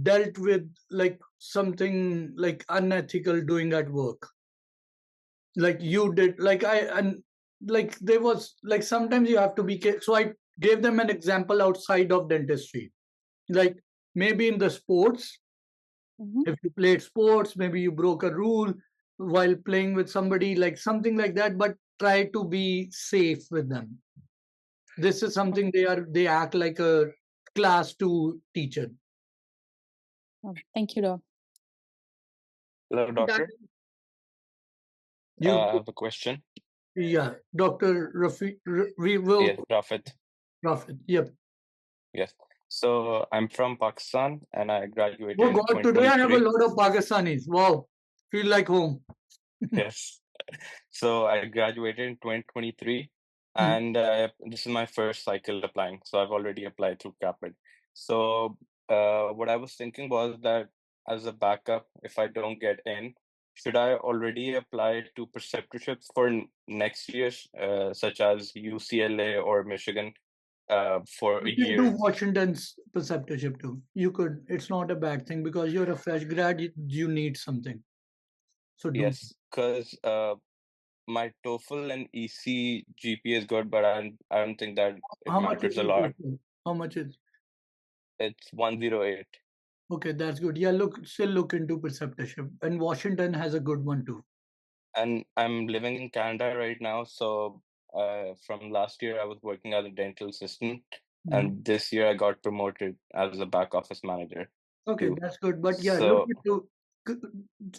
dealt with like something like unethical doing at work, like you did, like I and like there was like sometimes you have to be so I gave them an example outside of dentistry, like maybe in the sports, Mm-hmm. if you played sports, maybe you broke a rule while playing with somebody, like something like that, but try to be safe with them. This is something they act like a class 2 teacher. Thank you, doc. Hello, That doctor. You, I have a question. yeah, Dr. We will. Yes, Rafet. Rafet, yep. Yes. So I'm from Pakistan and I graduated Oh in God, today I have a 2023. lot of Pakistanis. Wow, feel like home. Yes. So I graduated in 2023 Hmm. and this is my first cycle applying. So I've already applied through Caapid. So what I was thinking was that as a backup, if I don't get in, should I already apply to preceptorships for next years, such as UCLA or Michigan, for a You can do year? Washington's preceptorship too. You could. It's not a bad thing because you're a fresh grad. You need something. So do. Yes, because my TOEFL and EC GPA is good, but I don't think that it How much is matters a your lot. total? How much is? It's 108. Okay, that's good. Yeah, still look into preceptorship, and Washington has a good one too. And I'm living in Canada right now, so from last year I was working as a dental assistant, Mhm. and this year I got promoted as a back office manager Okay, too. that's good. But yeah, look So into.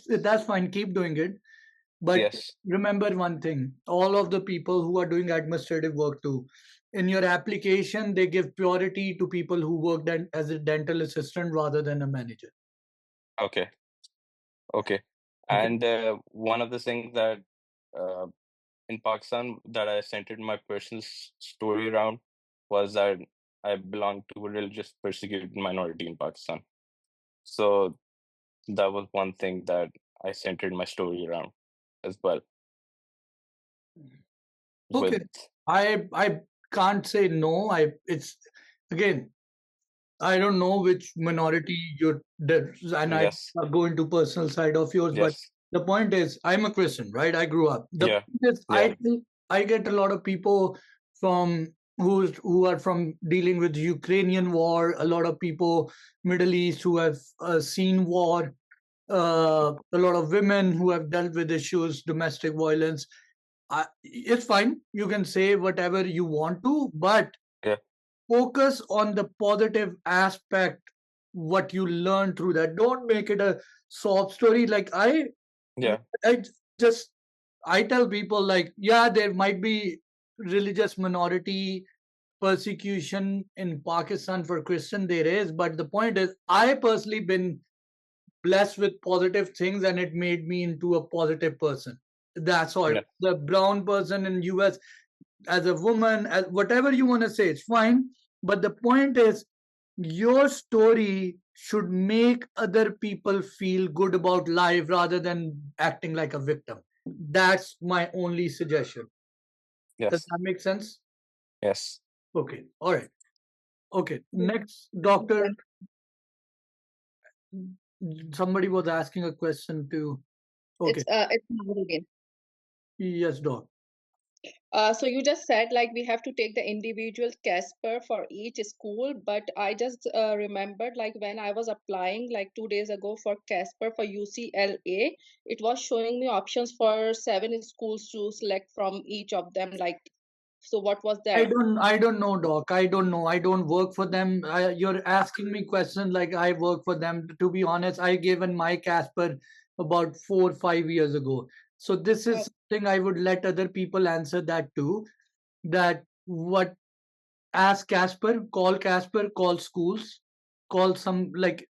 That's fine. Keep doing it. But yes, remember one thing, all of the people who are doing administrative work too, in your application, they give priority to people who worked as a dental assistant rather than a manager. okay, okay. Okay. And one of the things that uh, in Pakistan that I centered my personal story around was that I belong to a religious persecuted minority in Pakistan. So that was one thing that I centered my story around as well. Okay. With I can't say no. It's again, I don't know which minority you're, and I Yes. go into personal side of yours, but Yes. the point is, I'm a Christian, right? I grew up. The Yeah. point is, Yeah. I get a lot of people from who are from dealing with Ukrainian war. A lot of people, Middle East, who have seen war. A lot of women who have dealt with issues, domestic violence. It's fine. You can say whatever you want to, but Yeah. focus on the positive aspect, what you learn through that. Don't make it a sob story. Like Yeah. I just I tell people, like, yeah, there might be religious minority persecution in Pakistan for Christian. There is, but the point is, I personally been blessed with positive things, and it made me into a positive person. That's all. Yeah. The brown person in US, as a woman, as whatever you want to say, it's fine. But the point is, your story should make other people feel good about life rather than acting like a victim. That's my only suggestion. Does Yes. that make sense? Yes. Okay. All right. Okay. Next, doctor. Somebody was asking a question too. Okay. It's Naval again. Yes, doc. So you just said like we have to take the individual Casper for each school, but I just remembered like when I was applying like 2 days ago for Casper for UCLA, it was showing me options for 7 schools to select from each of them. Like, so what was I that? don't know, doc. I don't know. I don't work for them. You're asking me questions like I work for them. To be honest, I given my Casper about 4 or 5 years ago. So this is something I would let other people answer that too. That what ask Casper, call schools, call some like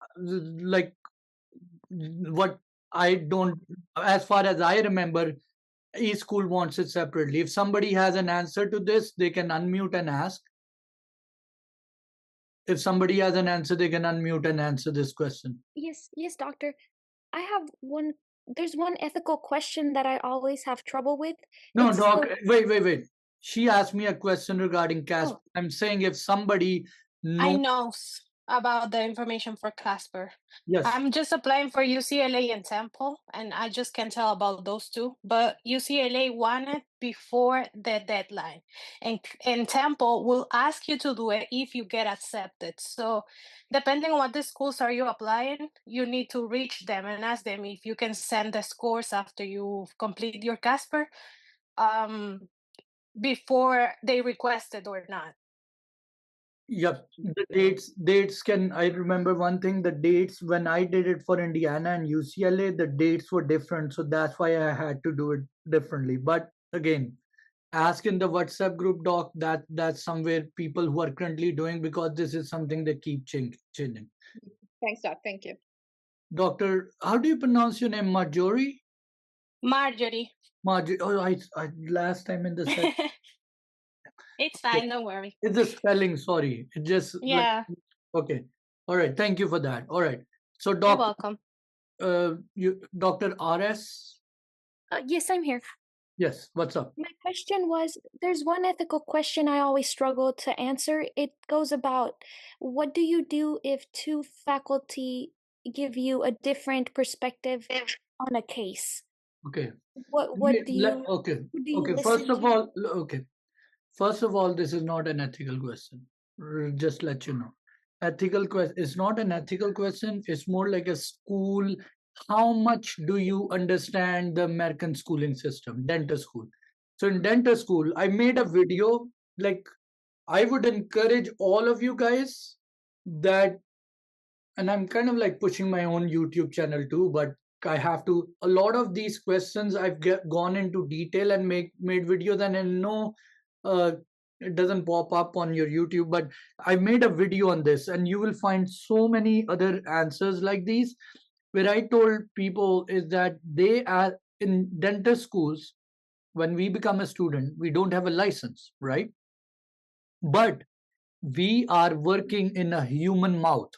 what I don't. As far as I remember, each school wants it separately. If somebody has an answer to this, they can unmute and ask. If somebody has an answer, they can unmute and answer this question. Yes, doctor. I have one. There's one ethical question that I always have trouble with. No, It's doc, the wait. She asked me a question regarding Casper. oh, I'm saying if somebody I knows, know about the information for Casper. yes, I'm just applying for UCLA and Temple, and I just can tell about those two. But UCLA won it before the deadline, and Temple will ask you to do it if you get accepted. So, depending on what the schools are you applying, you need to reach them and ask them if you can send the scores after you complete your Casper, before they request it or not. yep. The dates can. I remember one thing. The dates when I did it for Indiana and UCLA, the dates were different, so that's why I had to do it differently. But again, ask in the WhatsApp group, doc. That's somewhere people who are currently doing, because this is something they keep changing. Thanks, Doc. Thank you. Doctor, how do you pronounce your name? Marjorie. Marjorie. Marjorie. Oh, I last time in the set. It's fine, don't worry. It's the spelling. Sorry, it just Yeah, okay. All right. Thank you for that. All right. So, you're doctor, welcome. Dr. RS. yes, I'm here. Yes. What's up? My question was, there's one ethical question I always struggle to answer. It goes about, what do you do if two faculty give you a different perspective on a case? Okay. What do you Okay. who do you Okay. listen First of to? all, okay. First of all, this is not an ethical question. Just let you know. Ethical question is not an ethical question. It's more like a school. How much do you understand the American schooling system, dental school? So in dental school, I made a video. Like, I would encourage all of you guys that, and I'm kind of like pushing my own YouTube channel too, but I have to. A lot of these questions I've gone into detail and made videos, and I know uh, it doesn't pop up on your YouTube, but I made a video on this, and you will find so many other answers like these, where I told people is that they are in dental schools. When we become a student, we don't have a license, right? But we are working in a human mouth.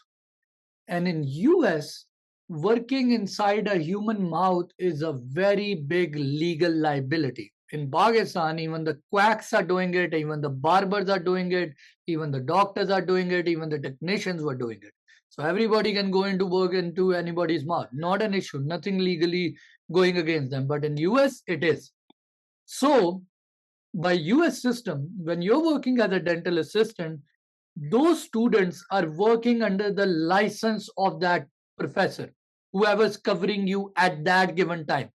And in US, working inside a human mouth is a very big legal liability. in Pakistan, even the quacks are doing it, even the barbers are doing it, even the doctors are doing it, even the technicians were doing it. So everybody can go into work into anybody's mouth. Not an issue, nothing legally going against them. But in US, it is. So by US system, when you're working as a dental assistant, those students are working under the license of that professor, whoever's covering you at that given time.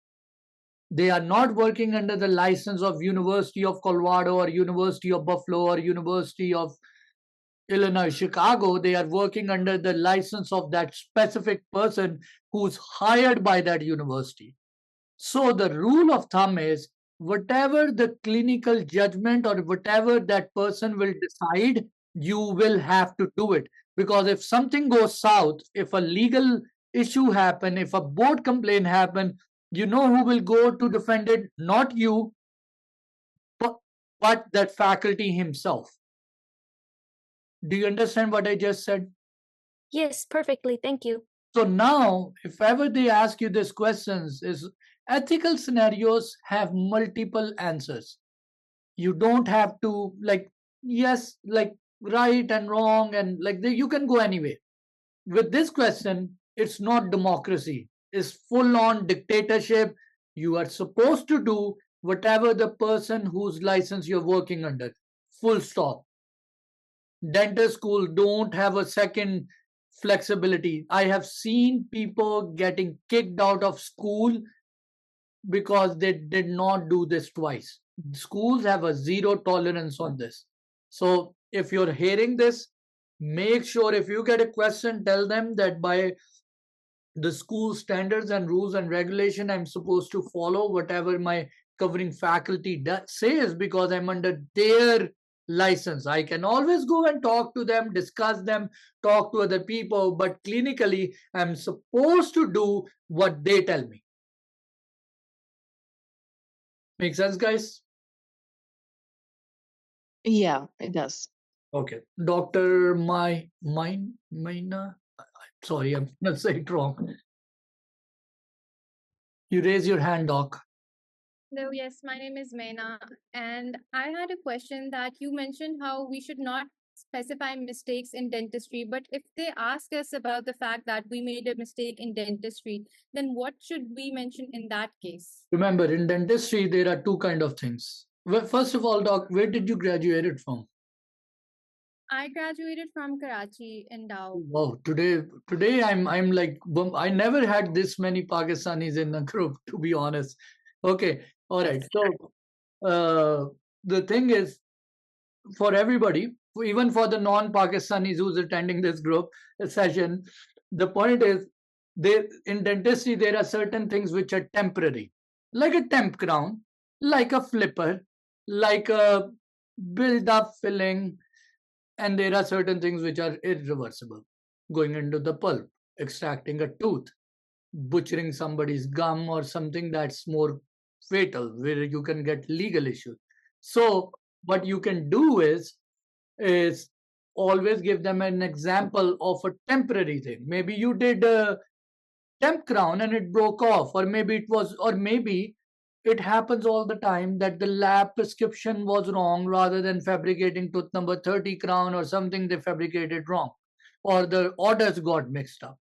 They are not working under the license of University of Colorado or University of Buffalo or University of Illinois, Chicago. They are working under the license of that specific person who's hired by that university. So the rule of thumb is whatever the clinical judgment or whatever that person will decide, you will have to do it. Because if something goes south, if a legal issue happen, if a board complaint happen, you know who will go to defend it? Not you, but that faculty himself. Do you understand what I just said? Yes, perfectly. Thank you. So now, if ever they ask you these questions, is ethical scenarios have multiple answers. You don't have to like yes, like right and wrong, and like you can go anyway. With this question, it's not democracy. It's full on dictatorship. You are supposed to do whatever the person whose license you're working under. Full stop. Dental school don't have a second flexibility. I have seen people getting kicked out of school because they did not do this twice. Schools have a zero tolerance on this. So if you're hearing this, make sure if you get a question, tell them that by the school standards and rules and regulation, I'm supposed to follow whatever my covering faculty says because I'm under their license. I can always go and talk to them, discuss them, talk to other people, but clinically, I'm supposed to do what they tell me. Make sense, guys? Yeah, it does. Okay. Dr. Maina? Sorry, I'm going to say it wrong. You raise your hand, Doc. Hello, yes, my name is Meena, and I had a question that you mentioned how we should not specify mistakes in dentistry, but if they ask us about the fact that we made a mistake in dentistry, then what should we mention in that case? Remember, in dentistry, there are two kind of things. Well, first of all, Doc, where did you graduate from? I graduated from Karachi in Dow. Wow, today I'm like I never had this many Pakistanis in a group, to be honest. Okay, all right. So the thing is, for everybody, even for the non-Pakistanis who's attending this group session, the point is, in dentistry there are certain things which are temporary, like a temp crown, like a flipper, like a build-up filling, and there are certain things which are irreversible. Going into the pulp, extracting a tooth, butchering somebody's gum or something that's more fatal, where you can get legal issues. So what you can do is always give them an example of a temporary thing. Maybe you did a temp crown and it broke off, or maybe it happens all the time that the lab prescription was wrong. Rather than fabricating tooth number 30 crown or something, they fabricated wrong, or the orders got mixed up.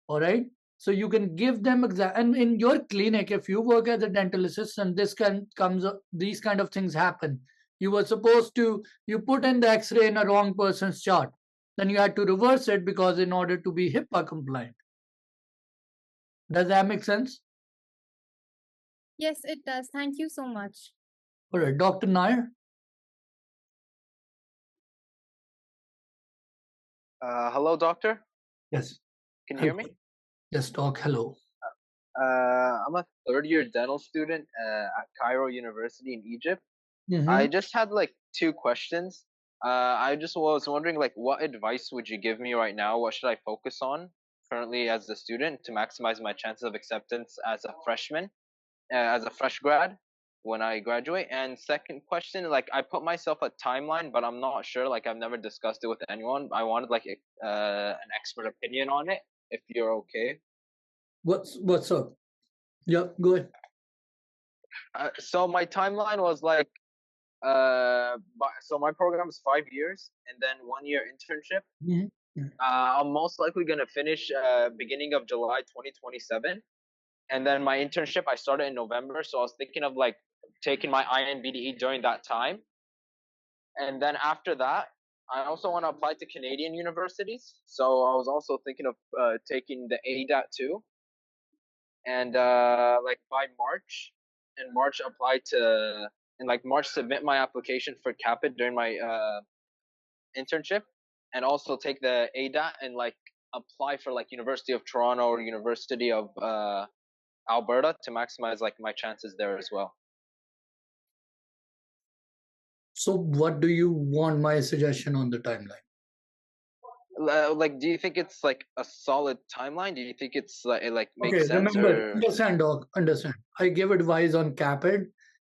All right. So you can give them and in your clinic, if you work as a dental assistant, these kind of things happen. You were supposed to put in the X-ray in a wrong person's chart, then you had to reverse it because in order to be HIPAA compliant. Does that make sense? Yes, it does. Thank you so much. All right, Dr. Nair. Hello, doctor. Yes. Can you hear me? Yes, Doc. Hello. I'm a third-year dental student at Cairo University in Egypt. Mm-hmm. I just had like two questions. I just was wondering, like, what advice would you give me right now? What should I focus on currently as a student to maximize my chances of acceptance as a freshman, as a fresh grad when I graduate? And second question, like, I put myself a timeline, but I'm not sure. Like, I've never discussed it with anyone. I wanted like an expert opinion on it, if you're okay. What's up? Yeah, go ahead. So my timeline was like, so my program is 5 years and then 1 year internship. I'm most likely gonna finish beginning of July 2027, and then my internship I started in November. So I was thinking of like taking my INBDE during that time, and then after that, I also want to apply to Canadian universities. So I was also thinking of taking the ADAT too, and like by March, in March apply to, in like March submit my application for Caapid during my internship, and also take the ADAT and like apply for like University of Toronto or University of Alberta to maximize like my chances there as well. So what do you want my suggestion on the timeline? Like, do you think it's like a solid timeline? Do you think it's like makes Okay, sense? remember, Or understand, doc, understand. I give advice on Caapid,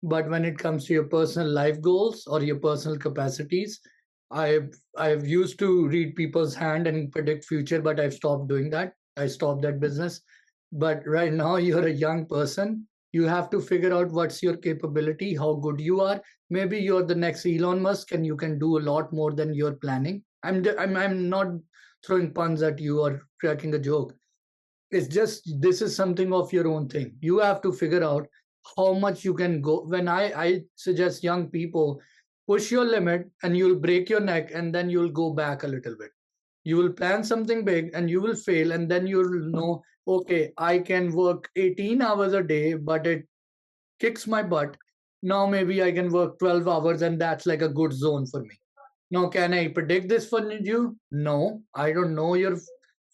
but when it comes to your personal life goals or your personal capacities, I've used to read people's hand and predict future, but I've stopped doing that. I stopped that business. But right now, you're a young person. You have to figure out what's your capability, how good you are. Maybe you're the next Elon Musk, and you can do a lot more than you're planning. I'm not throwing puns at you or cracking a joke. It's just this is something of your own thing. You have to figure out how much you can go. When I suggest young people, push your limit and you'll break your neck, and then you'll go back a little bit. You will plan something big and you will fail, and then you'll know, okay, I can work 18 hours a day, but it kicks my butt. Now maybe I can work 12 hours, and that's like a good zone for me. Now, can I predict this for you? No, I don't know your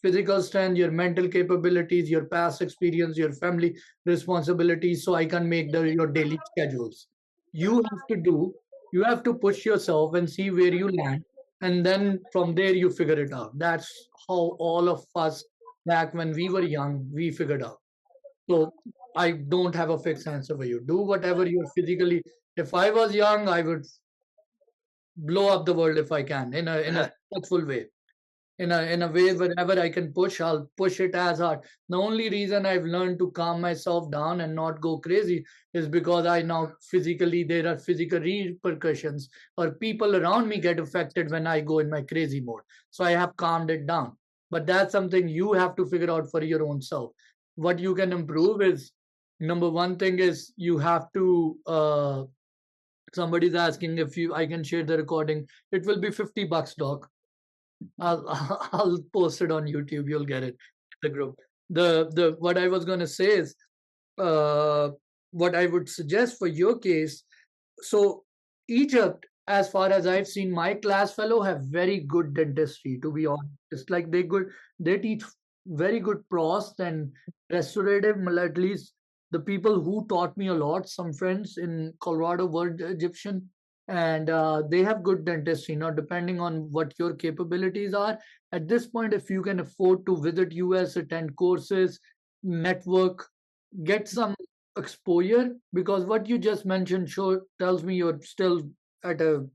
physical strength, your mental capabilities, your past experience, your family responsibilities, so I can make your daily schedules. You have to do, you have to push yourself and see where you land, and then from there you figure it out. That's how all of us back when we were young, we figured out. So I don't have a fixed answer for you. Do whatever you're physically. If I was young, I would blow up the world if I can in a successful way. In a way wherever I can push, I'll push it as hard. The only reason I've learned to calm myself down and not go crazy is because I now physically there are physical repercussions or people around me get affected when I go in my crazy mode. So I have calmed it down. But that's something you have to figure out for your own self. What you can improve is number one thing is you have to somebody's asking if you I can share the recording. It will be $50, doc. I'll I'll post it on YouTube. You'll get it in the group. The what I was gonna say is uh, what I would suggest for your case. So Egypt, as far as I've seen, my class fellow have very good dentistry. To be honest, it's like they teach very good pros and restorative. At least the people who taught me a lot, some friends in Colorado were Egyptian, and they have good dentistry. Now, depending on what your capabilities are, at this point, if you can afford to visit US, attend courses, network, get some exposure, because what you just mentioned tells me you're still at a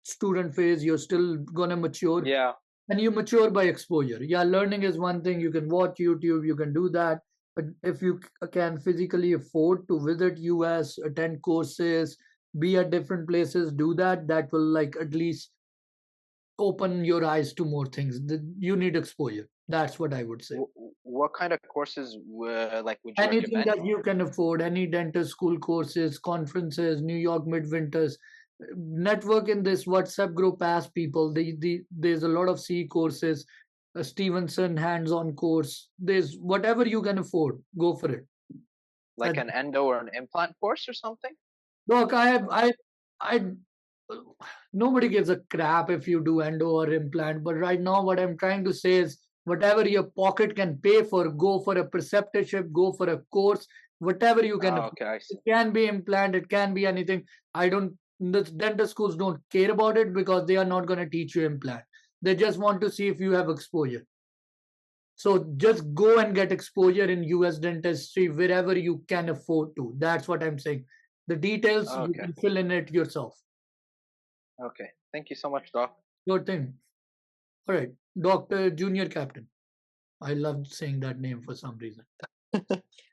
student phase, you're still gonna mature, yeah, and you mature by exposure. Yeah, learning is one thing, you can watch YouTube, you can do that, but if you can physically afford to visit US, attend courses, be at different places, do that, that will like at least open your eyes to more things. You need exposure. That's what I would say. what kind of courses like would you Anything recommend? that you can afford, any dentist school courses, conferences, New York midwinters, network in this WhatsApp group, ask people. There's a lot of C courses, a Stevenson hands-on course. There's whatever you can afford, go for it. Like an endo or an implant course or something? Look, I, nobody gives a crap if you do endo or implant. But right now, what I'm trying to say is, whatever your pocket can pay for, go for a preceptorship, go for a course, whatever you can. Okay, I see. It can be implant, it can be anything. I don't. The dental schools don't care about it because they are not going to teach you implant. They just want to see if you have exposure. So just go and get exposure in US dentistry wherever you can afford to. That's what I'm saying. The details you Okay. can fill in it yourself. Okay. Thank you so much, Doc. Good thing. All right, Dr. Junior Captain. I loved saying that name for some reason.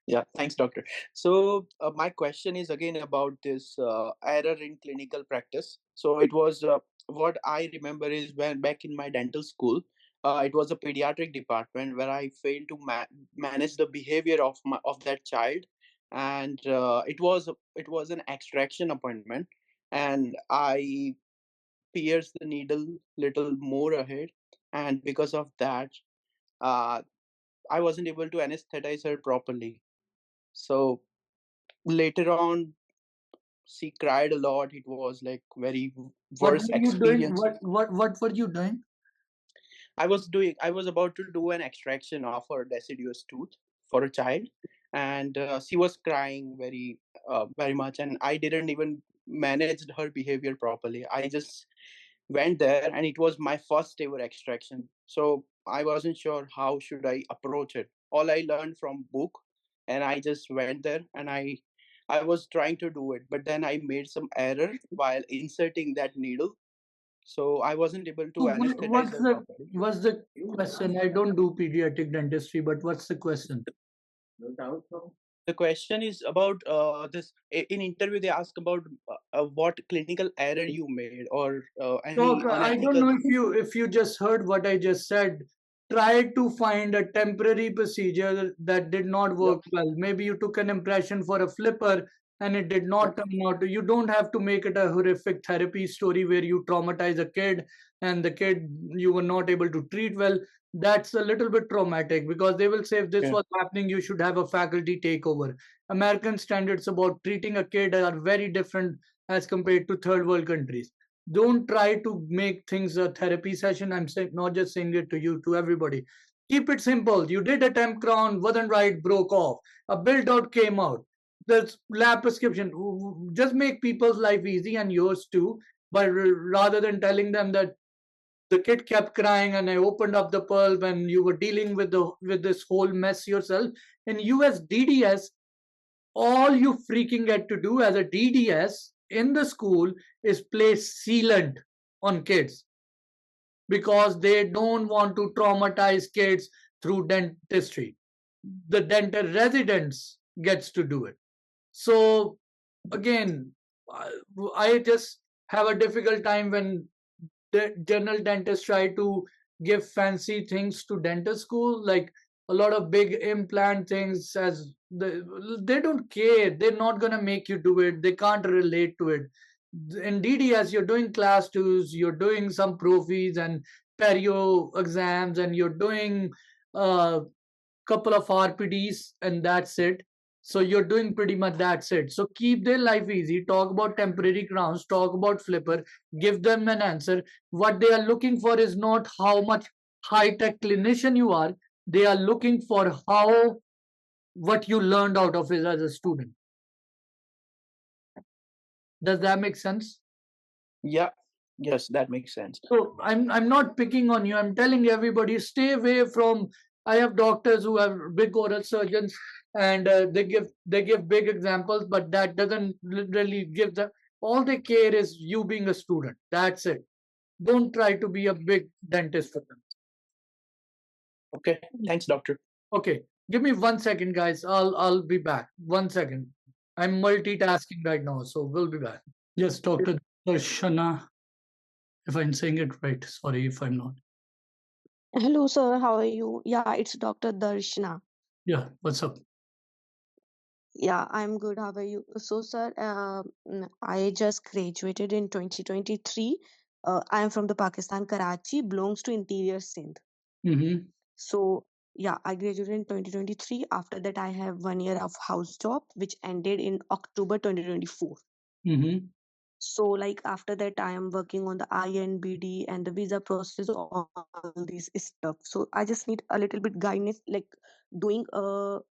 Yeah, thanks, doctor. So my question is again about this error in clinical practice. So it was what I remember is when back in my dental school, it was a pediatric department where I failed to manage the behavior of that child, and it was an extraction appointment, and I pierced the needle little more ahead, and because of that, uh, I wasn't able to anesthetize her properly. So later on, she cried a lot. It was like very What worse were you doing? experience. What were you doing? I was about to do an extraction of her deciduous tooth for a child, and she was crying very much, and I didn't even manage her behavior properly. I just went there, and it was my first ever extraction, so I wasn't sure how should I approach it. All I learned from book, and I just went there, and I was trying to do it, but then I made some error while inserting that needle, so I wasn't able to So anesthetize her properly. what's the question? I don't do pediatric dentistry, but what's the question? The question is about this. In interview, they ask about what clinical error you made or any So I don't unethical. know if you just heard what I just said. Try to find a temporary procedure that did not Yep. work well. Maybe you took an impression for a flipper and it did not turn out. You don't have to make it a horrific therapy story where you traumatize a kid and the kid you were not able to treat well. That's a little bit traumatic because they will say if this Yeah. was happening, you should have a faculty takeover. American standards about treating a kid are very different as compared to third world countries. Don't try to make things a therapy session. I'm saying, not just saying it to you, to everybody. Keep it simple. You did a temp crown, wasn't right, broke off. A built out came out. The lab prescription. Just make people's life easy and yours too. But rather than telling them that the kid kept crying and I opened up the pulp and you were dealing with this whole mess yourself. In US DDS, all you freaking get to do as a DDS in the school is place sealant on kids because they don't want to traumatize kids through dentistry. The dental residents gets to do it. So again, I just have a difficult time when the general dentists try to give fancy things to dental school, like a lot of big implant things. They don't care. They're not gonna make you do it. They can't relate to it. In DDS, you're doing class twos, you're doing some prophies and perio exams, and you're doing a couple of RPDs, and that's it. So you're doing pretty much that's it. So keep their life easy. Talk about temporary crowns. Talk about flipper. Give them an answer. What they are looking for is not how much high tech clinician you are. They are looking for what you learned out of it as a student. Does that make sense? Yeah. Yes, that makes sense. So I'm not picking on you. I'm telling everybody stay away from. I have doctors who have big oral surgeons, and they give big examples, but that doesn't really give them. All they care is you being a student. That's it. Don't try to be a big dentist for them. Okay. Thanks, doctor. Okay, give me 1 second, guys. I'll be back. 1 second. I'm multitasking right now, so we'll be back. Yes, Dr. Darshana, if I'm saying it right. Sorry if I'm not. Hello, sir. How are you? Yeah, it's Dr. Darshana. Yeah, what's up? Yeah, I'm good. How are you? So, sir, I just graduated in 2023. I am from the Pakistan, Karachi, belongs to Interior Sindh. Mm-hmm. So, yeah, I graduated in 2023. After that, I have 1 year of house job, which ended in October 2024. Mm-hmm. So, like after that, I am working on the INBD and the visa process, all these stuff. So, I just need a little bit guidance, like doing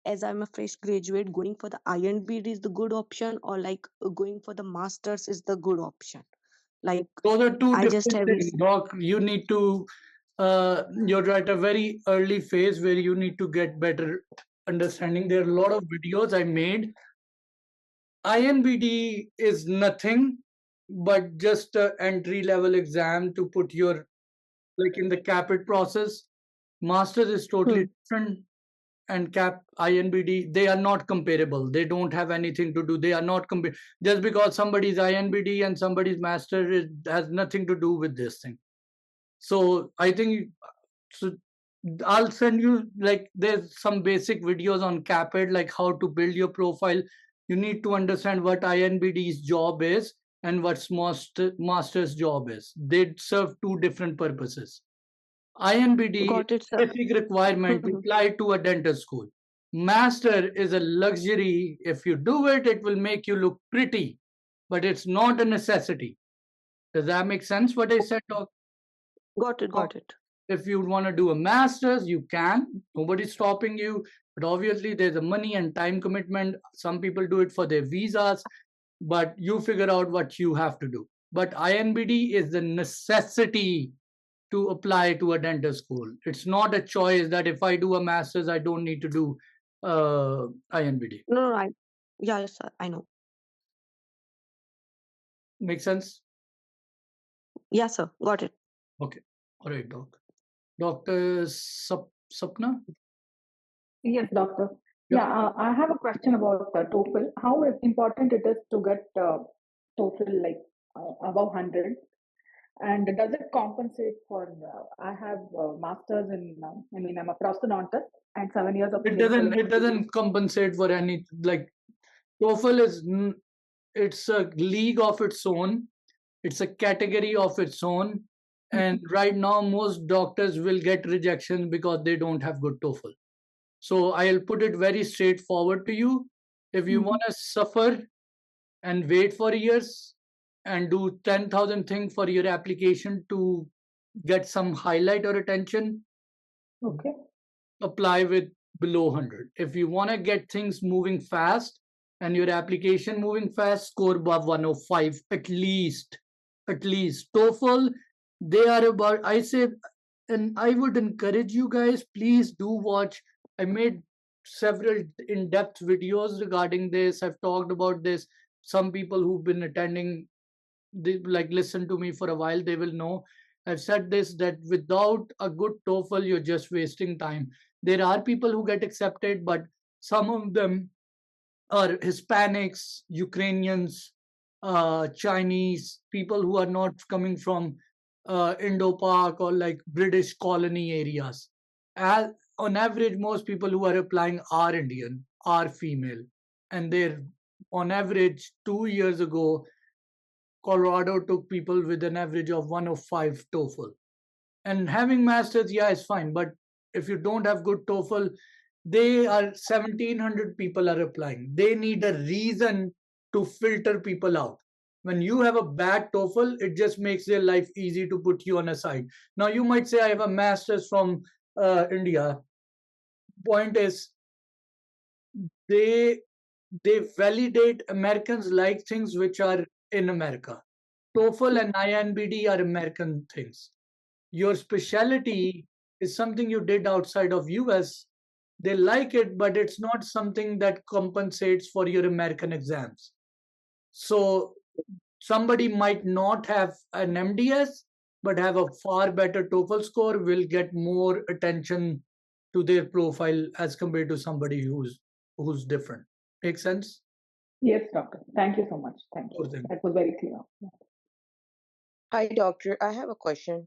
as I'm a fresh graduate, going for the INBD is the good option, or like going for the masters is the good option. Like Those are two I just different have things, Doc. You need to, you're at a very early phase where you need to get better understanding. There are a lot of videos I made. INBD is nothing but just an entry level exam to put your, like in the Caapid process. Masters is totally different. and INBD, they are not comparable. They don't have anything to do. They are not just because somebody's INBD and somebody's master, it has nothing to do with this thing. So I think, so I'll send you, like, there's some basic videos on Caapid, like how to build your profile. You need to understand what INBD's job is and what master's job is. They serve two different purposes. INBD Got it, is sir. a basic requirement to apply to a dental school. Master is a luxury. If you do it, it will make you look pretty, but it's not a necessity. Does that make sense what I said, Doc? Got it. If you want to do a master's, you can. Nobody's stopping you. But obviously, there's a money and time commitment. Some people do it for their visas, but you figure out what you have to do. But INBD is the necessity to apply to a dental school. It's not a choice that if I do a master's, I don't need to do INBD. No, yes, sir. I know. Make sense? Yes, sir. Got it. Okay. All right, Doc. Dr. Sapna? Yes, doctor. Yeah. Yeah, I have a question about TOEFL. How important it is to get TOEFL like above 100, and does it compensate for? I have masters in. I mean, I'm a prosthodontist and 7 years of. It doesn't compensate for any, like, TOEFL is, it's a league of its own. It's a category of its own. And right now, most doctors will get rejections because they don't have good TOEFL. So I'll put it very straightforward to you. If you want to suffer and wait for years and do 10,000 things for your application to get some highlight or attention, okay, apply with below 100. If you want to get things moving fast and your application moving fast, score above 105 at least. TOEFL, they are about, I say, and I would encourage you guys, please do watch. I made several in-depth videos regarding this. I've talked about this. Some people who've been attending, they, like, listen to me for a while, they will know. I've said this, that without a good TOEFL, you're just wasting time. There are people who get accepted, but some of them are Hispanics, Ukrainians, Chinese, people who are not coming from Indo-Pak or like British colony areas. On average, most people who are applying are Indian, are female. And they're, on average, 2 years ago, Colorado took people with an average of 105 TOEFL. And having masters, yeah, is fine. But if you don't have good TOEFL, they are 1,700 people are applying. They need a reason to filter people out. When you have a bad TOEFL, it just makes their life easy to put you on a side. Now, you might say, I have a master's from India. Point is, they validate Americans like things which are in America. TOEFL and INBD are American things. Your specialty is something you did outside of US. They like it, but it's not something that compensates for your American exams. So somebody might not have an MDS, but have a far better TOEFL score, will get more attention to their profile as compared to somebody who's different. Make sense? Yes, doctor. Thank you so much. Thank you. That was very clear. Hi, doctor. I have a question.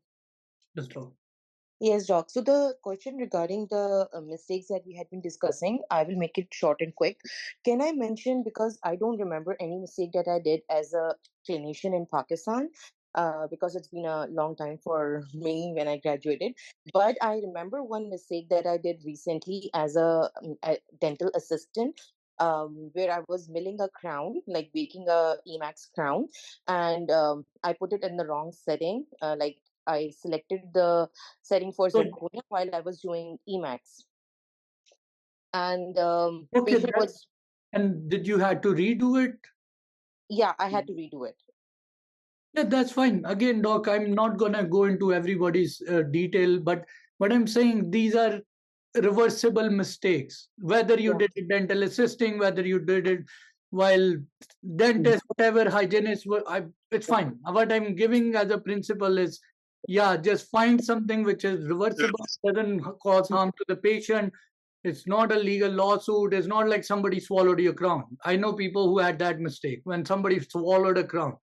Just talk. Yes, doc. So the question regarding the mistakes that we had been discussing, I will make it short and quick. Can I mention, because I don't remember any mistake that I did as a clinician in Pakistan, because it's been a long time for me when I graduated. But I remember one mistake that I did recently as a dental assistant, where I was milling a crown, like making a Emax crown, and I put it in the wrong setting. Like I selected the setting for zirconia while I was doing Emax, and patient was. And did you have to redo it? Yeah, I had to redo it. Yeah, that's fine. Again, doc, I'm not gonna go into everybody's detail, but what I'm saying, these are reversible mistakes. Whether you did it dental assisting, whether you did it while dentist, whatever hygienist, it's fine. What I'm giving as a principle is, yeah, just find something which is reversible, doesn't cause harm to the patient. It's not a legal lawsuit. It's not like somebody swallowed your crown. I know people who had that mistake when somebody swallowed a crown.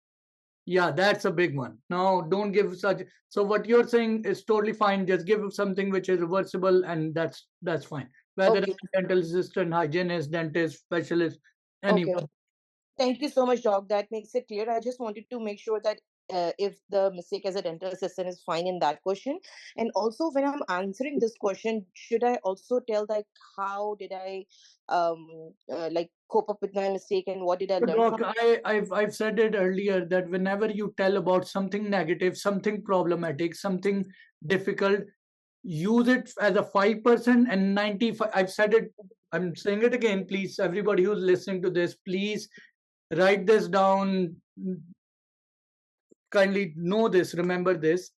Yeah, that's a big one. No, don't give such. So what you're saying is totally fine. Just give something which is reversible, and that's fine. Whether Okay. it's dental assistant, hygienist, dentist, specialist, Okay. anyone. Thank you so much, Doc. That makes it clear. I just wanted to make sure that if the mistake as a dental assistant is fine in that question. And also, when I'm answering this question, should I also tell like how did I like cope up with my mistake and what did I learn Doc, from? I've said it earlier that whenever you tell about something negative, something problematic, something difficult, use it as a 5% and 95. I've said it. I'm saying it again. Please, everybody who's listening to this, please write this down. Kindly know this. Remember this.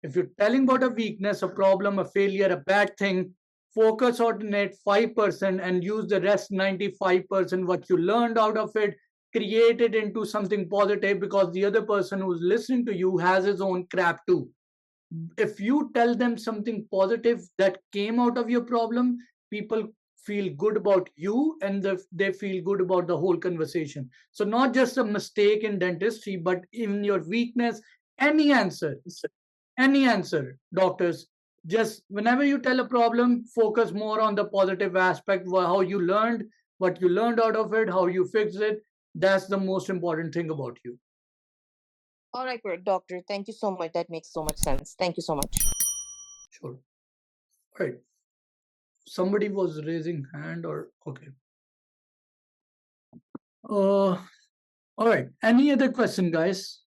If you're telling about a weakness, a problem, a failure, a bad thing, focus on it 5% and use the rest 95%. What you learned out of it, create it into something positive, because the other person who's listening to you has his own crap too. If you tell them something positive that came out of your problem, people feel good about you, and they feel good about the whole conversation. So not just a mistake in dentistry, but in your weakness, any answer, doctors, just whenever you tell a problem, focus more on the positive aspect, how you learned, what you learned out of it, how you fixed it. That's the most important thing about you. All right, doctor. Thank you so much. That makes so much sense. Thank you so much. Sure. Right. Somebody was raising hand, or okay. All right. Any other question, guys?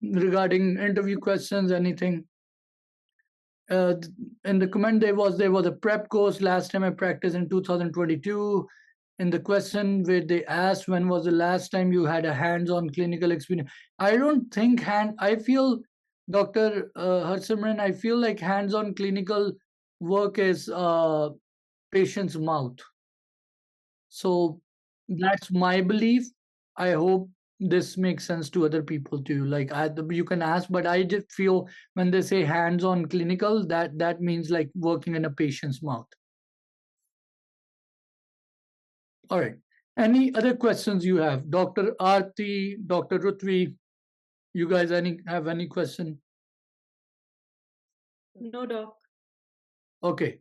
Regarding interview questions, anything? In the comment there was a prep course last time I practiced in 2022. In the question where they asked when was the last time you had a hands-on clinical experience, I don't think I feel, Dr. Harsimran, I feel like hands-on clinical work is patient's mouth. So that's my belief. I hope this makes sense to other people too. Like you can ask, but I just feel when they say hands-on clinical, that means like working in a patient's mouth. All right. Any other questions you have, Dr. Arti, Dr. Rutvi? You guys have any question? No, doc. Okay.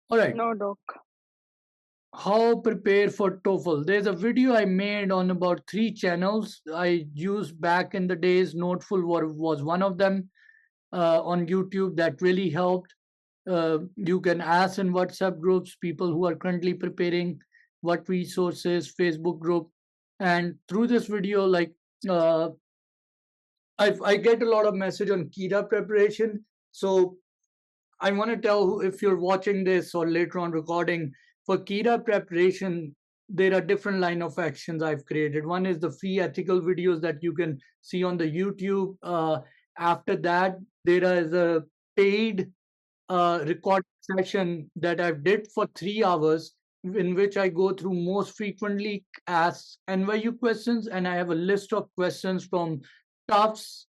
All right. No, doc. How prepare for TOEFL? There's a video I made on about 3 channels I used back in the days. Noteful was one of them on YouTube that really helped. You can ask in WhatsApp groups people who are currently preparing, what resources, Facebook group, and through this video, like I get a lot of message on Kira preparation. So I want to tell, if you're watching this or later on recording, for Kira preparation, there are different line of actions I've created. One is the free ethical videos that you can see on the YouTube. After that, there is a paid record session that I've did for 3 hours, in which I go through most frequently asked NYU questions, and I have a list of questions from Tufts,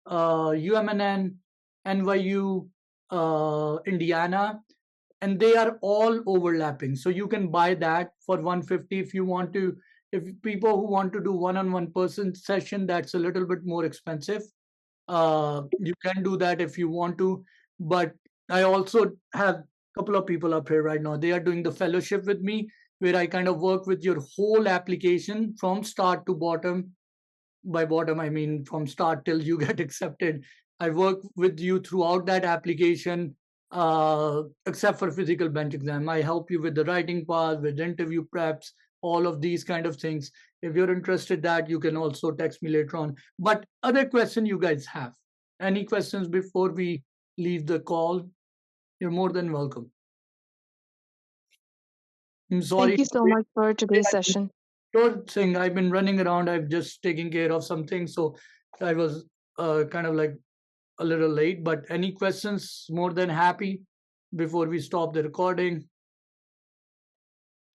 UMNN, NYU, Indiana, and they are all overlapping. So you can buy that for 150 if you want to. If people who want to do one-on-one person session, that's a little bit more expensive. You can do that if you want to, but I also have a couple of people up here right now. They are doing the fellowship with me, where I kind of work with your whole application from start to bottom. By bottom, I mean from start till you get accepted. I work with you throughout that application, except for physical bench exam. I help you with the writing part, with interview preps, all of these kind of things. If you're interested that, you can also text me later on. But other question you guys have? Any questions before we leave the call? You're more than welcome. I'm sorry. Thank you so much for today's session. Sure thing. I've been running around. I've just taking care of something, so I was kind of like a little late. But any questions? More than happy before we stop the recording.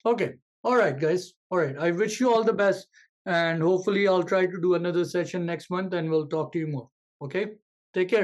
Okay. All right, guys. All right. I wish you all the best, and hopefully I'll try to do another session next month, and we'll talk to you more. Okay. Take care.